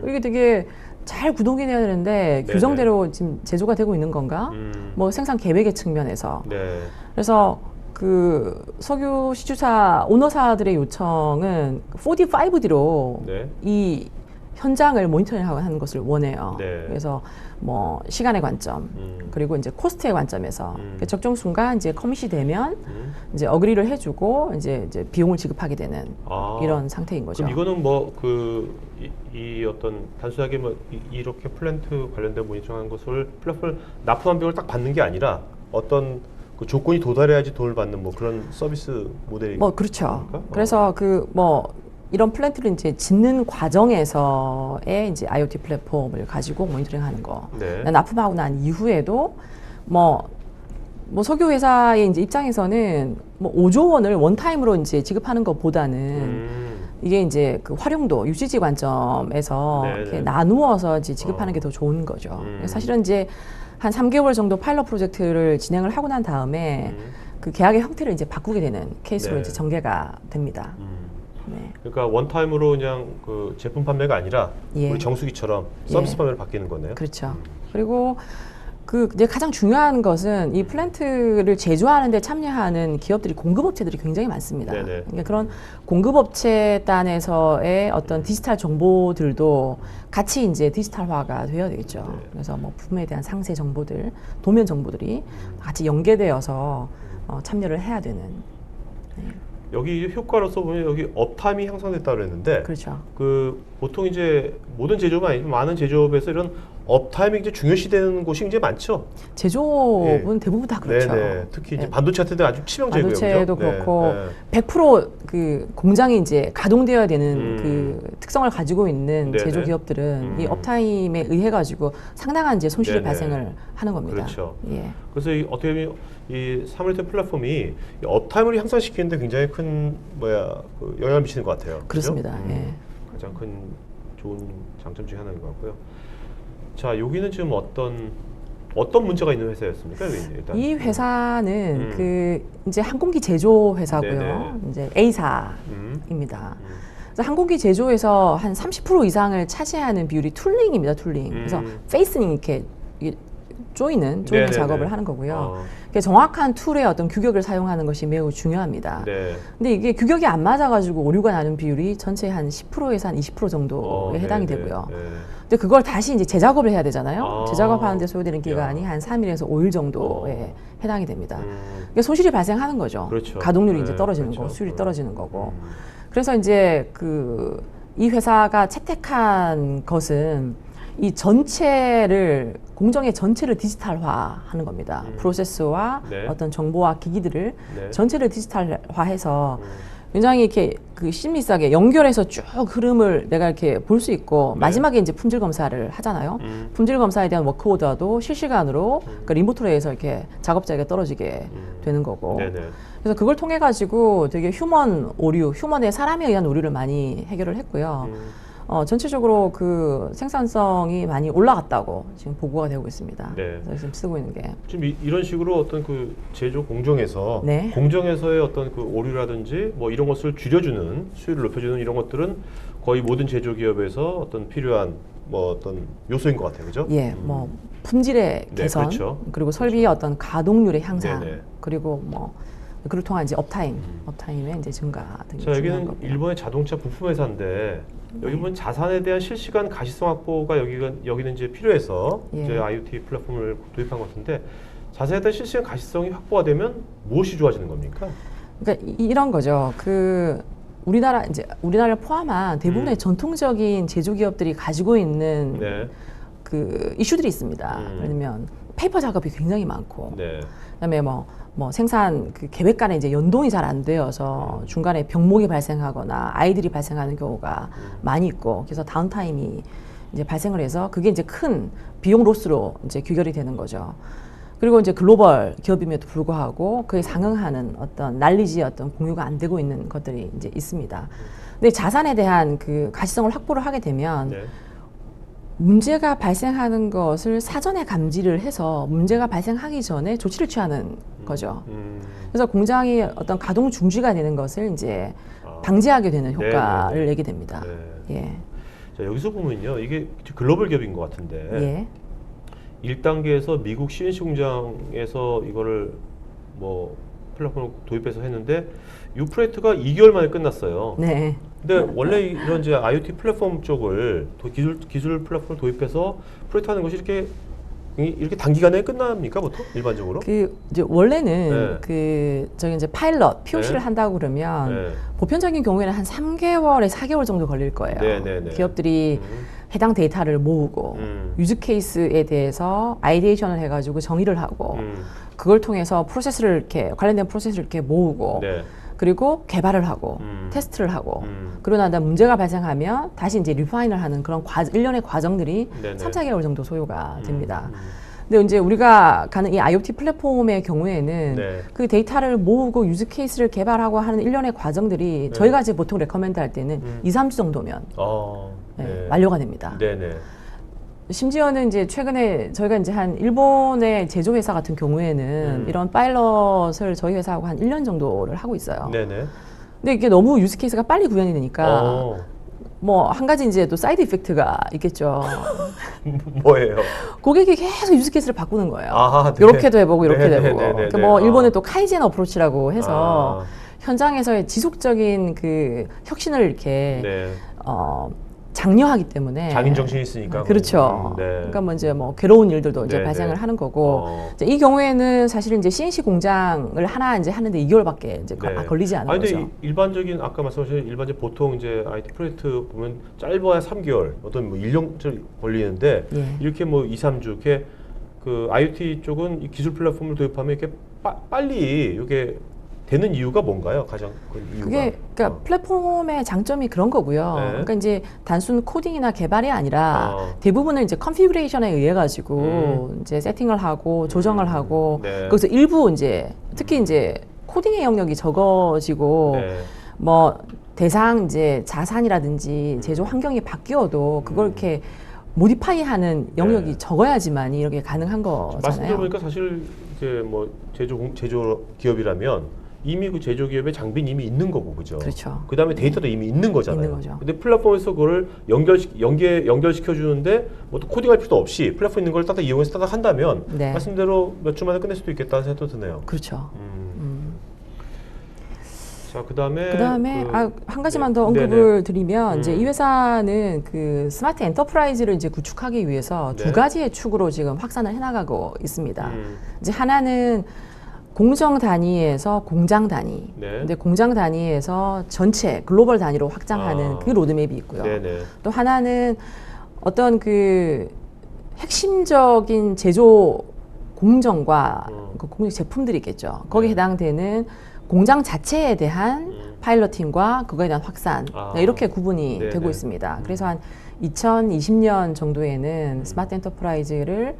이게 되게 잘 구동이 돼야 되는데 네네. 규정대로 지금 제조가 되고 있는 건가? 뭐 생산 계획의 측면에서. 네. 그래서 그 석유 시추사 오너사들의 요청은 4D5D로 네. 이 현장을 모니터링하는 것을 원해요. 네. 그래서 뭐 시간의 관점 그리고 이제 코스트의 관점에서 적정 순간 이제 커밋이 되면 이제 어그리를 해주고 이제 비용을 지급하게 되는 아. 이런 상태인 거죠. 그럼 이거는 뭐 이 어떤 단순하게 뭐 이렇게 플랜트 관련된 모니터링하는 것을 플랫폼을 납품한 비용을 딱 받는 게 아니라 어떤 그 조건이 도달해야지 돈을 받는 뭐 그런 서비스 모델이 뭐 그렇죠. 겁니까? 그래서 그 뭐 이런 플랜트를 이제 짓는 과정에서의 이제 IoT 플랫폼을 가지고 모니터링하는 거. 네. 납품하고 난 이후에도 뭐 석유 회사의 이제 입장에서는 뭐 5조 원을 원타임으로 이제 지급하는 것보다는 이게 이제 그 활용도 유지지 관점에서 네네. 이렇게 나누어서 이제 지급하는 게 더 좋은 거죠. 사실은 이제 한 3개월 정도 파일럿 프로젝트를 진행을 하고 난 다음에 그 계약의 형태를 이제 바꾸게 되는 케이스로 네. 이제 전개가 됩니다. 네. 그러니까 원타임으로 그냥 그 제품 판매가 아니라 예. 우리 정수기처럼 서비스 예. 판매로 바뀌는 거네요. 그렇죠. 그리고 그 이제 가장 중요한 것은 이 플랜트를 제조하는 데 참여하는 기업들이 공급업체들이 굉장히 많습니다. 네네. 그러니까 그런 공급업체 단에서의 어떤 디지털 정보들도 같이 이제 디지털화가 되어야 되겠죠. 네. 그래서 뭐 부품에 대한 상세 정보들, 도면 정보들이 같이 연계되어서 참여를 해야 되는. 네. 여기 효과로서 보면 여기 업타임이 향상됐다고 그랬는데 그렇죠. 그 보통 이제 모든 제조업은 아니지만 많은 제조업에서 이런 업타임이 이제 중요시되는 곳이 굉장히 많죠. 제조업은 대부분 다 그렇죠. 네네. 특히 이제 네. 반도체 같은 데 아주 치명적이고요. 반도체도 그죠? 그렇고 네. 100%그 공장이 이제 가동되어야 되는 그 특성을 가지고 있는 네네. 제조 기업들은 이 업타임에 의해 가지고 상당한 이제 손실이 네네. 발생을 하는 겁니다. 그렇죠. 예. 그래서 어떻게 보면 이 사물인터넷 플랫폼이 이 업타임을 향상시키는데 굉장히 큰 그 영향을 미치는 것 같아요. 그죠? 그렇습니다. 예. 가장 큰 좋은 장점 중에 하나인 것 같고요. 자, 여기는 지금 어떤 문제가 있는 회사였습니까? 일단 이 회사는 그 이제 항공기 제조 회사고요. 네네. 이제 A사입니다. 음. 그래서 항공기 제조에서 한 30% 이상을 차지하는 비율이 툴링입니다. 툴링. 그래서 페이스닝 이렇게 조이는 네네네. 작업을 하는 거고요. 정확한 툴의 어떤 규격을 사용하는 것이 매우 중요합니다. 네. 근데 이게 규격이 안 맞아가지고 오류가 나는 비율이 전체 한 10%에서 한 20% 정도에 해당이 네네. 되고요. 네. 근데 그걸 다시 이제 재작업을 해야 되잖아요. 아. 재작업하는 데 소요되는 기간이 야. 한 3일에서 5일 정도에 해당이 됩니다. 음. 그러니까 손실이 발생하는 거죠. 그렇죠. 가동률이 네, 이제 떨어지는 그렇죠. 거, 수율이 떨어지는 거고. 음. 그래서 이제 이 회사가 채택한 것은 이 전체를 공정의 전체를 디지털화하는 겁니다. 프로세스와 네. 어떤 정보와 기기들을 네. 전체를 디지털화해서 굉장히 이렇게 그 심리싸게 연결해서 쭉 흐름을 내가 이렇게 볼 수 있고 네. 마지막에 이제 품질 검사를 하잖아요. 품질 검사에 대한 워크 오더도 실시간으로 그러니까 리모트로 해서 이렇게 작업자에게 떨어지게 되는 거고. 네네. 그래서 그걸 통해 가지고 되게 휴먼 오류, 휴먼의 사람에 의한 오류를 많이 해결을 했고요. 전체적으로 그 생산성이 많이 올라갔다고 지금 보고가 되고 있습니다. 네. 그래서 지금 쓰고 있는 게. 지금 이런 식으로 어떤 그 제조 공정에서 네. 공정에서의 어떤 그 오류라든지 뭐 이런 것을 줄여주는 수율을 높여주는 이런 것들은 거의 모든 제조 기업에서 어떤 필요한 뭐 어떤 요소인 것 같아요, 그죠? 예, 뭐 품질의 네, 개선, 그렇죠. 그리고 설비의 어떤 가동률의 향상, 네네. 그리고 뭐 그를 통한 이제 업타임의 이제 증가 등이 자, 중요한 여기는 거고요. 일본의 자동차 부품 회사인데 여기 보면 자산에 대한 실시간 가시성 확보가 여기는 이제 필요해서 예. 이제 IoT 플랫폼을 도입한 것 같은데 자산에 대한 실시간 가시성이 확보가 되면 무엇이 좋아지는 겁니까? 그러니까 이런 거죠. 그 우리나라를 포함한 대부분의 전통적인 제조 기업들이 가지고 있는 네. 그 이슈들이 있습니다. 예를 들면 페이퍼 작업이 굉장히 많고, 네. 그다음에 뭐 생산 그 계획 간에 이제 연동이 잘 안 되어서 중간에 병목이 발생하거나 아이들이 발생하는 경우가 많이 있고, 그래서 다운타임이 이제 발생을 해서 그게 이제 큰 비용 로스로 이제 귀결이 되는 거죠. 그리고 이제 글로벌 기업임에도 불구하고 그에 상응하는 어떤 난리지의 어떤 공유가 안 되고 있는 것들이 이제 있습니다. 근데 자산에 대한 그 가시성을 확보를 하게 되면 네. 문제가 발생하는 것을 사전에 감지를 해서 문제가 발생하기 전에 조치를 취하는 거죠. 그래서 공장이 어떤 가동 중지가 되는 것을 이제 방지하게 되는 효과를 네네네. 내게 됩니다. 네. 예. 자, 여기서 보면요, 이게 글로벌 기업인 것 같은데 예. 1단계에서 미국 CNC 공장에서 이거를 뭐 플랫폼을 도입해서 했는데 유프레이트가 2개월 만에 끝났어요. 네. 근데 원래 이런 이제 IoT 플랫폼 쪽을 기술 플랫폼을 도입해서 프로젝트하는 것이 이렇게 단기간에 끝납니까 보통 일반적으로? 그 이제 원래는 네. 그 저기 이제 파일럿 POC를 네. 한다고 그러면 네. 보편적인 경우에는 한 3개월에 4개월 정도 걸릴 거예요. 네, 네, 네. 기업들이 해당 데이터를 모으고 유즈 케이스에 대해서 아이디에이션을 해가지고 정의를 하고 그걸 통해서 프로세스를 이렇게 관련된 프로세스를 이렇게 모으고 네. 그리고 개발을 하고 테스트를 하고 그러고 나다 문제가 발생하면 다시 이제 리파인을 하는 그런 일련의 과정들이 네네. 3, 4개월 정도 소요가 됩니다. 근데 이제 우리가 가는 이 IoT 플랫폼의 경우에는 네. 그 데이터를 모으고 유즈 케이스를 개발하고 하는 일련의 과정들이 네. 저희가 이제 보통 레커멘드 할 때는 2, 3주 정도면 네. 완료가 됩니다. 네네. 심지어는 이제 최근에 저희가 이제 한 일본의 제조회사 같은 경우에는 이런 파일럿을 저희 회사하고 한 1년 정도를 하고 있어요. 네네. 근데 이게 너무 유즈 케이스가 빨리 구현이 되니까 뭐 한 가지 이제 또 사이드 이펙트가 있겠죠. 뭐예요? 고객이 계속 유즈 케이스를 바꾸는 거예요. 아, 네. 이렇게도 해보고 이렇게도 네, 해보고. 네, 네, 그러니까 네. 뭐 일본의 또 카이젠 어프로치라고 해서 아. 현장에서의 지속적인 그 혁신을 이렇게 네. 장려하기 때문에 장인 정신이 있으니까. 그렇죠. 네. 그러니까 뭐 이제 뭐 괴로운 일들도 이제 네, 발생을 네. 하는 거고 이제 이 경우에는 사실 이제 CNC 공장을 하나 이제 하는데 2개월밖에 이제 네. 걸리지 않은 아니, 근데 거죠. 일반적인 아까 말씀하신 일반적 보통 이제 IT 프로젝트 보면 짧아야 3개월, 어떤 뭐 1년쯤 걸리는데 예. 이렇게 뭐 2, 3주 이렇게 그 IoT 쪽은 이 기술 플랫폼을 도입하면 이렇게 빨리 이게 되는 이유가 뭔가요? 가장 큰 이유가? 그게 그러니까 플랫폼의 장점이 그런 거고요. 네. 그러니까 이제 단순 코딩이나 개발이 아니라 대부분은 이제 컨피그레이션에 의해 가지고 이제 세팅을 하고 조정을 하고 네. 거기서 일부 이제 특히 이제 코딩의 영역이 적어지고 네. 뭐 대상 이제 자산이라든지 제조 환경이 바뀌어도 그걸 이렇게 모디파이하는 영역이 네. 적어야지만 이렇게 가능한 거잖아요. 말씀 들어보니까 사실 이제 뭐 제조 기업이라면 이미 그 제조 기업의 장비는 이미 있는 거고, 그죠? 그렇죠. 그 다음에 데이터도 이미 있는 거잖아요. 있는 거죠. 근데 플랫폼에서 그걸 연결시켜 주는데 뭐 또 코딩할 필요도 없이 플랫폼 있는 걸 따다 이용해서 따다 한다면 네. 말씀대로 몇 주 만에 끝낼 수도 있겠다는 생각도 드네요. 그렇죠. 자, 그다음에 한 가지만 네. 더 언급을 네네. 드리면 이제 이 회사는 그 스마트 엔터프라이즈를 이제 구축하기 위해서 네. 두 가지의 축으로 지금 확산을 해나가고 있습니다. 음. 이제 하나는 공정 단위에서 공장 단위, 네. 근데 공장 단위에서 전체 글로벌 단위로 확장하는 그 로드맵이 있고요. 네네. 또 하나는 어떤 그 핵심적인 제조 공정과 그 공정 제품들이 있겠죠. 거기에 네. 해당되는 공장 자체에 대한 파일럿팅과 그거에 대한 확산 네, 이렇게 구분이 네네. 되고 있습니다. 그래서 한 2020년 정도에는 스마트 엔터프라이즈를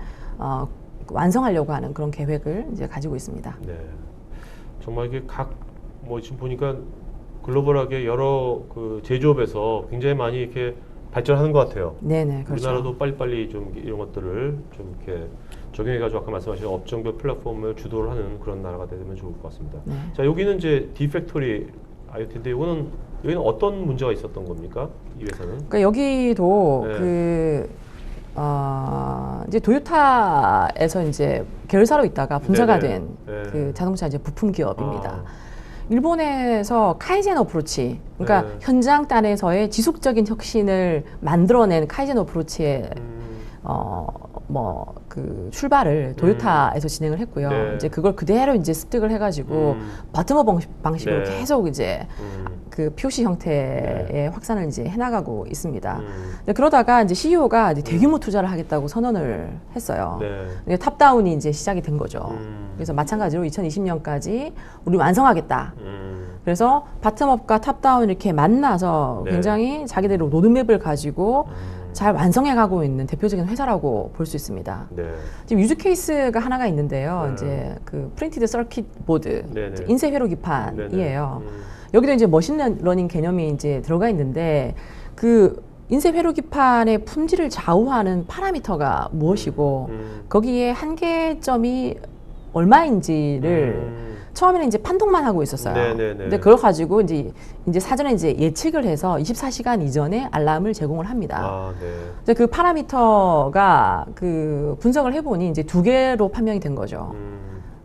완성하려고 하는 그런 계획을 이제 가지고 있습니다. 네. 정말 이게 뭐 지금 보니까 글로벌하게 여러 그 제조업에서 굉장히 많이 이렇게 발전하는 것 같아요. 네네, 그렇죠. 우리나라도 빨리빨리 좀 이런 것들을 좀 이렇게 적용해가지고 아까 말씀하신 업종별 플랫폼을 주도를 하는 그런 나라가 되면 좋을 것 같습니다. 네. 자, 여기는 이제 디팩토리 IoT인데 여기는 어떤 문제가 있었던 겁니까? 이 회사는? 그러니까 여기도 네. 이제 도요타에서 이제 계열사로 있다가 분사가 네네. 된 네. 그 자동차 이제 부품 기업입니다. 아. 일본에서 카이젠 어프로치, 그러니까 네. 현장 단에서의 지속적인 혁신을 만들어낸 카이젠 어프로치의 그 출발을 도요타에서 진행을 했고요. 네. 이제 그걸 그대로 이제 습득을 해가지고 바텀업 방식으로 네. 계속 이제 그 POC 형태의 네. 확산을 이제 해나가고 있습니다. 근데 그러다가 이제 CEO가 이제 대규모 투자를 하겠다고 선언을 했어요. 네. 탑다운이 이제 시작이 된 거죠. 그래서 마찬가지로 2020년까지 우리 완성하겠다. 그래서 바텀업과 탑다운 이렇게 만나서 네. 굉장히 자기들의 로드맵을 가지고 잘 완성해가고 있는 대표적인 회사라고 볼 수 있습니다. 네. 지금 유즈 케이스가 하나가 있는데요. 네. 이제 그 프린티드 서킷 보드, 네네. 인쇄 회로 기판이에요. 네네. 여기도 이제 머신러닝 개념이 이제 들어가 있는데 그 인쇄 회로기판의 품질을 좌우하는 파라미터가 무엇이고 거기에 한계점이 얼마인지를 처음에는 이제 판독만 하고 있었어요. 네네네. 근데 그걸 가지고 이제 사전에 이제 예측을 해서 24시간 이전에 알람을 제공을 합니다. 아, 네. 근데 그 파라미터가 그 분석을 해보니 이제 두 개로 판명이 된 거죠.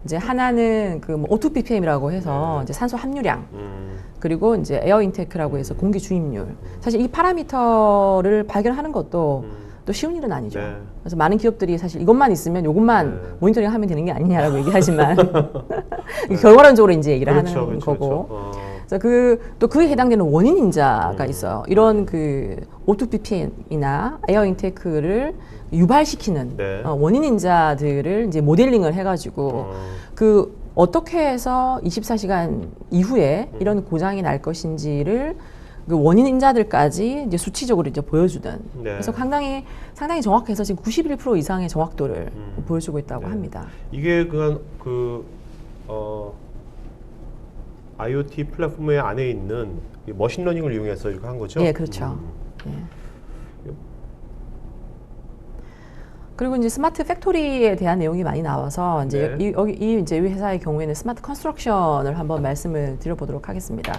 이제 하나는 그 뭐 O2 ppm이라고 해서 네. 이제 산소 함유량, 그리고 이제 에어 인테크라고 해서 공기 주입률. 사실 이 파라미터를 발견하는 것도 또 쉬운 일은 아니죠. 네. 그래서 많은 기업들이 사실 이것만 있으면 이것만 네. 모니터링 하면 되는 게 아니냐라고 얘기하지만 결과론적으로 이제 얘기를 그렇죠, 하는 그렇죠, 거고. 그렇죠. 그래서 또 그에 해당되는 원인 인자가 있어요. 이런 그 O2 ppm이나 에어 인테크를 유발시키는 네. 원인 인자들을 이제 모델링을 해가지고 그 어떻게 해서 24시간 이후에 이런 고장이 날 것인지를 그 원인 인자들까지 이제 수치적으로 이제 보여주는. 네. 그래서 상당히 정확해서 지금 91% 이상의 정확도를 보여주고 있다고 네. 합니다. 이게 그냥 IoT 플랫폼의 안에 있는 이 머신러닝을 이용해서 이렇게 한 거죠? 예, 그렇죠. 예. 그리고 이제 스마트 팩토리에 대한 내용이 많이 나와서 이제 네. 이 회사의 경우에는 스마트 컨스트럭션을 한번 말씀을 드려보도록 하겠습니다.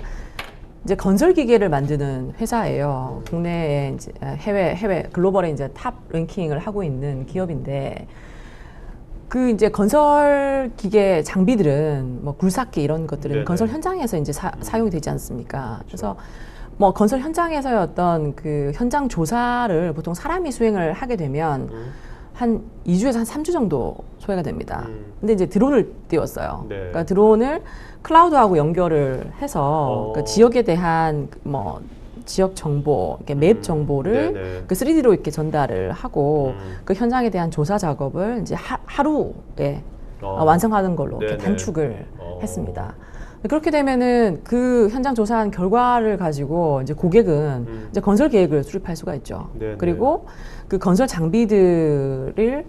이제 건설 기계를 만드는 회사예요. 국내에 이제 해외 글로벌에 이제 탑 랭킹을 하고 있는 기업인데, 그 이제 건설 기계 장비들은 뭐 굴삭기 이런 것들은 네네. 건설 현장에서 이제 사용이 되지 않습니까? 그래서 뭐 건설 현장에서의 어떤 그 현장 조사를 보통 사람이 수행을 하게 되면 한 2주에서 한 3주 정도 소요가 됩니다. 근데 이제 드론을 띄웠어요. 네. 그러니까 드론을 클라우드하고 연결을 해서 그 지역에 대한 뭐 지역 정보, 이렇게 맵 정보를 네네. 그 3D로 이렇게 전달을 하고 그 현장에 대한 조사 작업을 이제 하루에 완성하는 걸로 이렇게 네네. 단축을 했습니다. 그렇게 되면은 그 현장 조사한 결과를 가지고 이제 고객은 이제 건설 계획을 수립할 수가 있죠. 네네. 그리고 그 건설 장비들을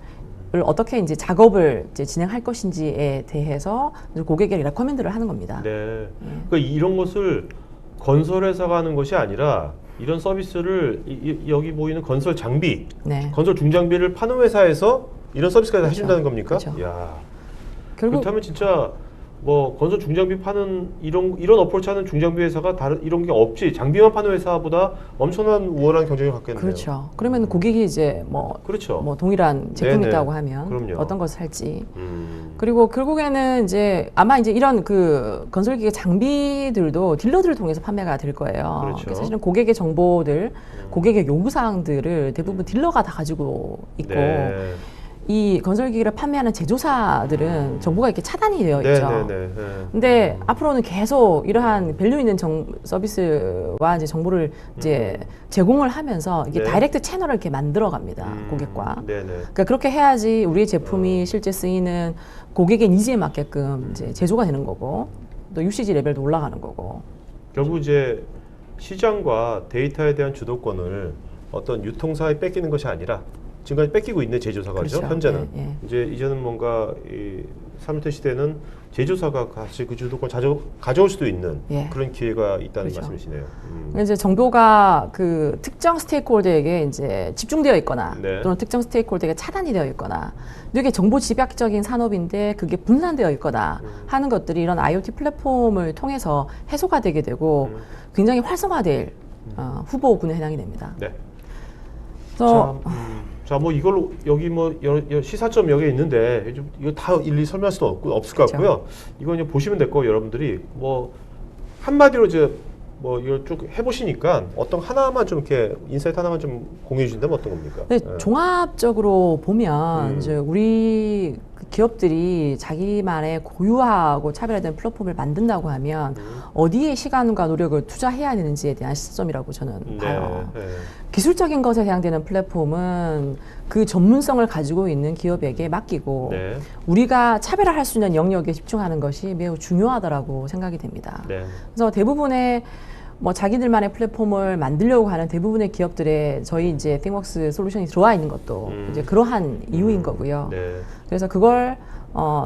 어떻게 이제 작업을 이제 진행할 것인지에 대해서 이제 고객에게 레코멘드를 하는 겁니다. 네. 그러니까 이런 것을 건설회사가 하는 것이 아니라 이런 서비스를 여기 보이는 건설 장비, 네. 건설 중장비를 파는 회사에서 이런 서비스까지 그렇죠. 하신다는 겁니까? 그렇죠. 이야. 결국 그렇다면 진짜 뭐 건설 중장비 파는 이런 어프로치 하는 중장비 회사가 다른 이런 게 없지, 장비만 파는 회사보다 엄청난 우월한 경쟁력을 갖겠네요. 그렇죠. 그러면 고객이 이제 그렇죠. 뭐 동일한 제품이 네네. 있다고 하면 그럼요. 어떤 것을 살지. 그리고 결국에는 이제 아마 이제 이런 그 건설기계 장비들도 딜러들을 통해서 판매가 될 거예요. 그렇죠. 그러니까 사실은 고객의 정보들, 고객의 요구사항들을 대부분 딜러가 다 가지고 있고, 네. 이 건설기계를 판매하는 제조사들은 정보가 이렇게 차단이 되어 있죠. 네네네. 근데 앞으로는 계속 이러한 밸류 있는 서비스와 이제 정보를 이제 제공을 하면서 이게 네. 다이렉트 채널을 이렇게 만들어 갑니다. 고객과. 네네. 그러니까 그렇게 해야지 우리의 제품이 실제 쓰이는 고객의 니즈에 맞게끔 이제 제조가 되는 거고, 또 UCG 레벨도 올라가는 거고. 결국 이제 시장과 데이터에 대한 주도권을 어떤 유통사에 뺏기는 것이 아니라 지금까지 뺏기고 있는 제조사가 죠 그렇죠. 현재는. 예, 예. 이제 이제는 뭔가 이 3차 시대는 제조사가 같이 그 주도권 가져올 수도 있는 예. 그런 기회가 있다는 그렇죠. 말씀이시네요. 그러니까 이제 정보가 그 특정 스테이크홀더에게 이제 집중되어 있거나 네. 또는 특정 스테이크홀더에게 차단이 되어 있거나, 이게 정보 집약적인 산업인데 그게 분산되어 있거나 하는 것들이 이런 IoT 플랫폼을 통해서 해소가 되게 되고 굉장히 활성화될 후보군에 해당이 됩니다. 네. 그래서 자, 뭐 이걸로 여기 뭐 여러 시사점 여기 있는데 이거 다 일일이 설명할 수도 없을 것 그렇죠. 같고요. 이거 그냥 보시면 될 거고 여러분들이 뭐 한마디로 이제 뭐 이걸 쭉 해보시니까 어떤 하나만 좀 이렇게 인사이트 하나만 좀 공유해 주신다면 어떤 겁니까? 네, 종합적으로 보면 이제 우리 기업들이 자기만의 고유하고 차별화된 플랫폼을 만든다고 하면 어디에 시간과 노력을 투자해야 되는지에 대한 시점이라고 저는 봐요. 네. 기술적인 것에 해당되는 플랫폼은 그 전문성을 가지고 있는 기업에게 맡기고 네. 우리가 차별화할 수 있는 영역에 집중하는 것이 매우 중요하다라고 생각이 됩니다. 네. 그래서 대부분의 뭐 자기들만의 플랫폼을 만들려고 하는 대부분의 기업들의 저희 이제 띵웍스 솔루션이 들어와 있는 것도 이제 그러한 이유인 거고요. 네. 그래서 그걸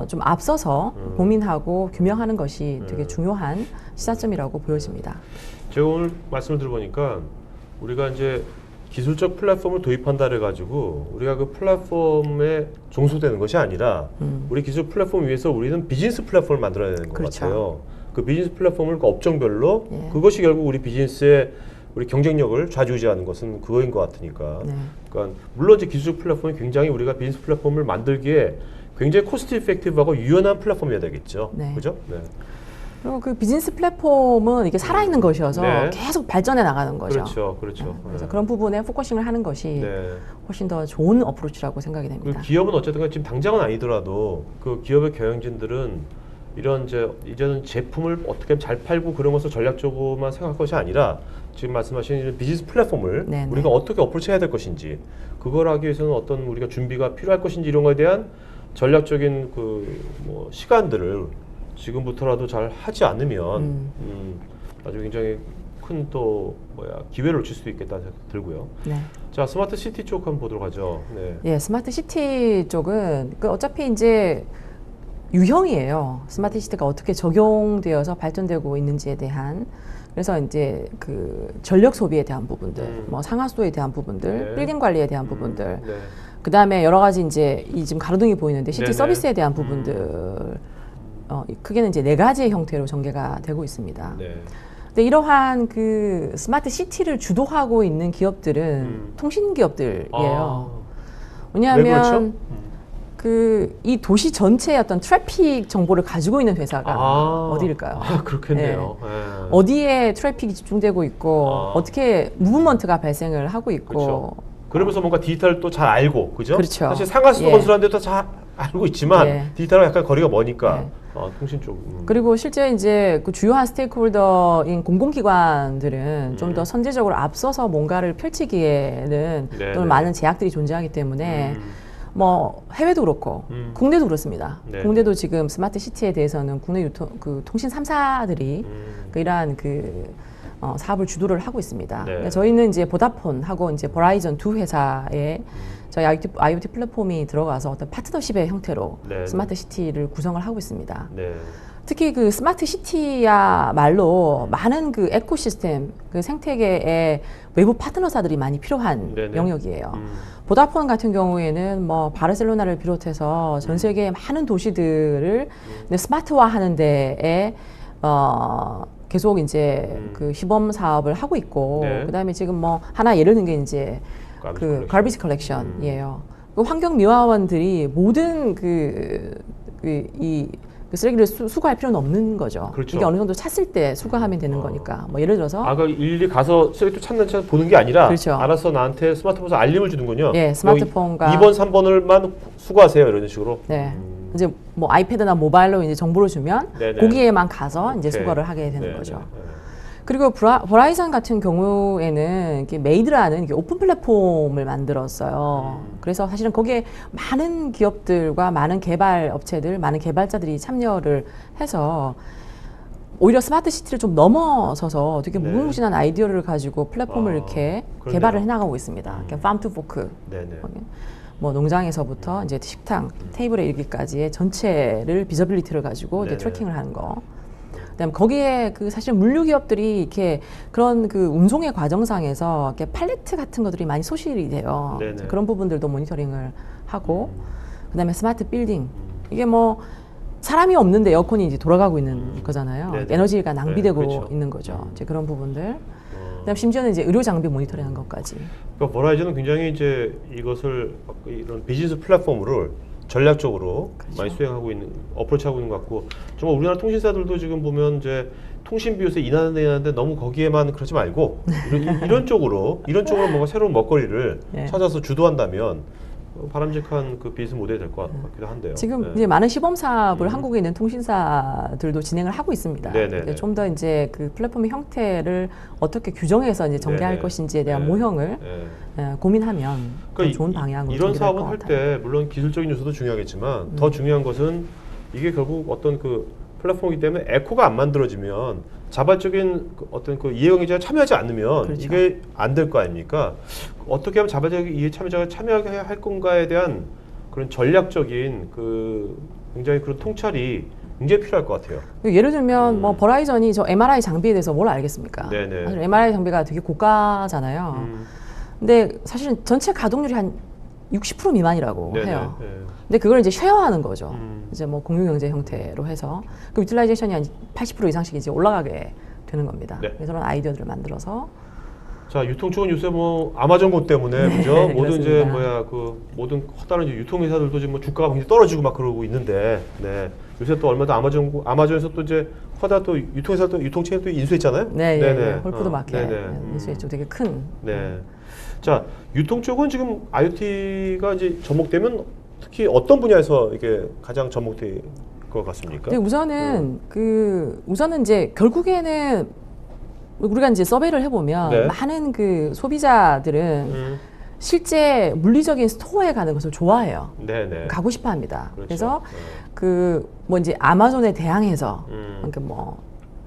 좀 앞서서 고민하고 규명하는 것이 되게 중요한 시사점이라고 보여집니다. 제가 오늘 말씀을 들어보니까 우리가 이제 기술적 플랫폼을 도입한다 그래가지고 우리가 그 플랫폼에 종속되는 것이 아니라 우리 기술 플랫폼 위에서 우리는 비즈니스 플랫폼을 만들어야 되는 것 그렇죠. 같아요. 그 비즈니스 플랫폼을 그 업종별로 예. 그것이 결국 우리 비즈니스의 우리 경쟁력을 좌지우지하는 것은 그거인 것 같으니까. 네. 그러니까 물론 이제 기술 플랫폼이 굉장히 우리가 비즈니스 플랫폼을 만들기에 굉장히 코스트 이펙티브하고 유연한 플랫폼이어야 되겠죠. 네. 그죠? 네. 그리고 그 비즈니스 플랫폼은 이게 살아있는 것이어서 네. 계속 발전해 나가는 거죠. 그렇죠, 그렇죠. 그래서 네. 그런 부분에 포커싱을 하는 것이 네. 훨씬 더 좋은 어프로치라고 생각이 그 됩니다. 기업은 어쨌든 지금 당장은 아니더라도 그 기업의 경영진들은 이런 이제는 제품을 어떻게 하면 잘 팔고 그런 것을 전략적으로만 생각할 것이 아니라 지금 말씀하신 이런 비즈니스 플랫폼을 네네. 우리가 어떻게 어프로치해야 될 것인지 그걸 하기 위해서는 어떤 우리가 준비가 필요할 것인지 이런 거에 대한 전략적인 그 뭐 시간들을 지금부터라도 잘 하지 않으면 아주 굉장히 큰 또 기회를 놓칠 수도 있겠다는 생각 들고요. 네. 자, 스마트 시티 쪽 한번 보도록 하죠. 네. 예, 스마트 시티 쪽은 그 어차피 이제 유형이에요. 스마트 시티가 어떻게 적용되어서 발전되고 있는지에 대한. 그래서 이제 그 전력 소비에 대한 부분들, 뭐 상하수도에 대한 부분들, 네. 빌딩 관리에 대한 부분들, 네. 그 다음에 여러 가지 이제 이 지금 가로등이 보이는데 시티 네네. 서비스에 대한 부분들, 크게는 이제 4가지의 형태로 전개가 되고 있습니다. 네. 근데 이러한 그 스마트 시티를 주도하고 있는 기업들은 통신 기업들이에요. 아, 왜 왜냐하면 그렇죠? 그 이 도시 전체의 어떤 트래픽 정보를 가지고 있는 회사가 어디일까요? 아, 그렇겠네요. 네. 어디에 트래픽이 집중되고 있고 어떻게 무브먼트가 발생을 하고 있고 그렇죠. 그러면서 뭔가 디지털을 또 잘 알고, 그죠? 그렇죠. 사실 상하수도 예. 건설하는데도 잘 알고 있지만 예. 디지털과 약간 거리가 머니까 예. 통신 쪽. 그리고 실제 이제 그 주요한 스테이크홀더인 공공기관들은 좀 더 선제적으로 앞서서 뭔가를 펼치기에는 네, 또 네. 많은 제약들이 존재하기 때문에 뭐 해외도 그렇고 국내도 그렇습니다. 네. 국내도 지금 스마트 시티에 대해서는 국내 그 통신 3사들이 이러한 그 사업을 주도를 하고 있습니다. 네. 그러니까 저희는 이제 보다폰하고 이제 버라이전 두 회사에 저희 IoT 플랫폼이 들어가서 어떤 파트너십의 형태로 네. 스마트 시티를 구성을 하고 있습니다. 네. 특히 그 스마트 시티야말로 많은 그 에코시스템, 그 생태계의 외부 파트너사들이 많이 필요한 네네. 영역이에요. 보다폰 같은 경우에는 뭐 바르셀로나를 비롯해서 전 세계의 많은 도시들을 이제 스마트화하는 데에 계속 이제 그 시범 사업을 하고 있고, 네. 그다음에 지금 뭐 하나 예를 든 게 이제 그 garbage collection이에요. 그 환경 미화원들이 모든 그 쓰레기를 수거할 필요는 없는 거죠. 그렇죠. 이게 어느 정도 찼을 때 수거하면 되는 거니까. 뭐 예를 들어서 그 일일이 가서 쓰레기 찾는 보는 게 아니라 그렇죠. 알아서 나한테 스마트폰에서 알림을 주는군요. 예, 스마트폰과 2번, 3번을만 수거하세요. 이런 식으로. 네. 이제 뭐 아이패드나 모바일로 이제 정보를 주면 네네. 거기에만 가서 이제 오케이. 수거를 하게 되는 네네. 거죠. 네. 그리고 버라이전 같은 경우에는 이렇게 메이드라는 이렇게 오픈 플랫폼을 만들었어요. 그래서 사실은 거기에 많은 기업들과 많은 개발 업체들, 많은 개발자들이 참여를 해서 오히려 스마트 시티를 좀 넘어서서 되게 네. 무궁무진한 아이디어를 가지고 플랫폼을 이렇게 그러네요. 개발을 해나가고 있습니다. 그러니까 farm to fork. 네네. 뭐 농장에서부터 이제 식당, 테이블에 이르기까지의 전체를 비저빌리티를 가지고 이제 네네. 트래킹을 하는 거. 그다음에 거기에 그 사실 물류 기업들이 이렇게 그런 그 운송의 과정상에서 이렇게 팔레트 같은 것들이 많이 소실이 돼요. 네네. 그런 부분들도 모니터링을 하고, 그다음에 스마트 빌딩. 이게 뭐 사람이 없는데 에어컨이 이제 돌아가고 있는 거잖아요. 네네. 에너지가 낭비되고 네, 그렇죠. 있는 거죠. 이제 그런 부분들. 그다음 심지어는 이제 의료 장비 모니터링한 것까지. 그러니까 버라이즌은 굉장히 이제 이것을 이런 비즈니스 플랫폼으로 전략적으로 그렇죠. 많이 수행하고 있는 어프로치하고 있는 것 같고 정말 우리나라 통신사들도 지금 보면 이제 통신비 요새 인하는데 너무 거기에만 그러지 말고 이런 쪽으로 뭔가 새로운 먹거리를 네. 찾아서 주도한다면 바람직한 그 비즈니스 모델이 될 것 같기도 한데요. 지금 네. 이제 많은 시범 사업을 한국에 있는 통신사들도 진행을 하고 있습니다. 네네네. 좀 더 이제 그 플랫폼의 형태를 어떻게 규정해서 이제 전개할 네네. 것인지에 대한 네. 모형을 네. 고민하면 더 그러니까 좋은 방향으로 이런 전개될 사업을 것 할 같아요. 때 물론 기술적인 요소도 중요하겠지만 더 중요한 것은 이게 결국 어떤 그 플랫폼이기 때문에 에코가 안 만들어지면 자발적인 어떤 그 이해관계자가 참여하지 않으면 그렇죠. 이게 안 될 거 아닙니까? 어떻게 하면 자발적인 이해 참여자가 참여하게 할 건가에 대한 그런 전략적인 그 굉장히 그런 통찰이 굉장히 필요할 것 같아요. 예를 들면 뭐 버라이전이 저 MRI 장비에 대해서 뭘 알겠습니까? 네네. 사실 MRI 장비가 되게 고가잖아요. 근데 사실은 전체 가동률이 한 60% 미만이라고 네네. 해요. 네. 근데 그걸 이제 쉐어하는 거죠. 이제 뭐 공유경제 형태로 해서 그 유틸라이제이션이 한 80% 이상씩 이제 올라가게 되는 겁니다. 네. 그래서 그런 아이디어들을 만들어서 자, 유통 쪽은 요새 뭐 아마존 때문에 네, 그죠? 모든 이제 그렇습니다. 뭐야 그 모든 커다란 이제 유통 회사들도 지금 뭐 주가가 굉장히 떨어지고 막 그러고 있는데, 네. 요새 또 얼마 전 아마존에서 또 이제 커다 또 유통 회사 또 유통체인 또 인수했잖아요. 네, 네네. 예, 홀푸드 마켓 네네. 인수했죠. 되게 큰. 네. 자, 유통 쪽은 지금 IoT가 이제 접목되면 특히 어떤 분야에서 이게 가장 접목될 것 같습니까? 근데 우선은 우선은 이제 결국에는 우리가 이제 서베이를 해보면 네. 많은 그 소비자들은 실제 물리적인 스토어에 가는 것을 좋아해요. 네네. 가고 싶어 합니다. 그렇죠. 그래서 네. 그 뭐 이제 아마존에 대항해서 음. 뭐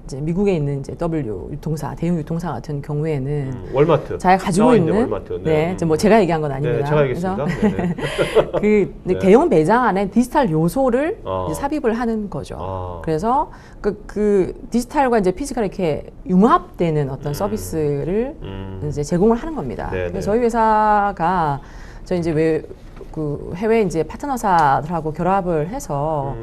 이제 미국에 있는 이제 W 유통사, 대형 유통사 같은 경우에는 월마트. 자기가 가지고 나와 있는 월마트. 네, 이제 뭐 제가 얘기한 건 아닙니다. 네, 제가 알겠습니다. 네네. 그 네. 대형 매장 안에 디지털 요소를 이제 삽입을 하는 거죠. 아. 그래서 그 디지털과 이제 피지컬이 이렇게 융합되는 어떤 서비스를 이제 제공을 하는 겁니다. 네네. 그래서 저희 회사가 저희 이제 그 해외 이제 파트너사들하고 결합을 해서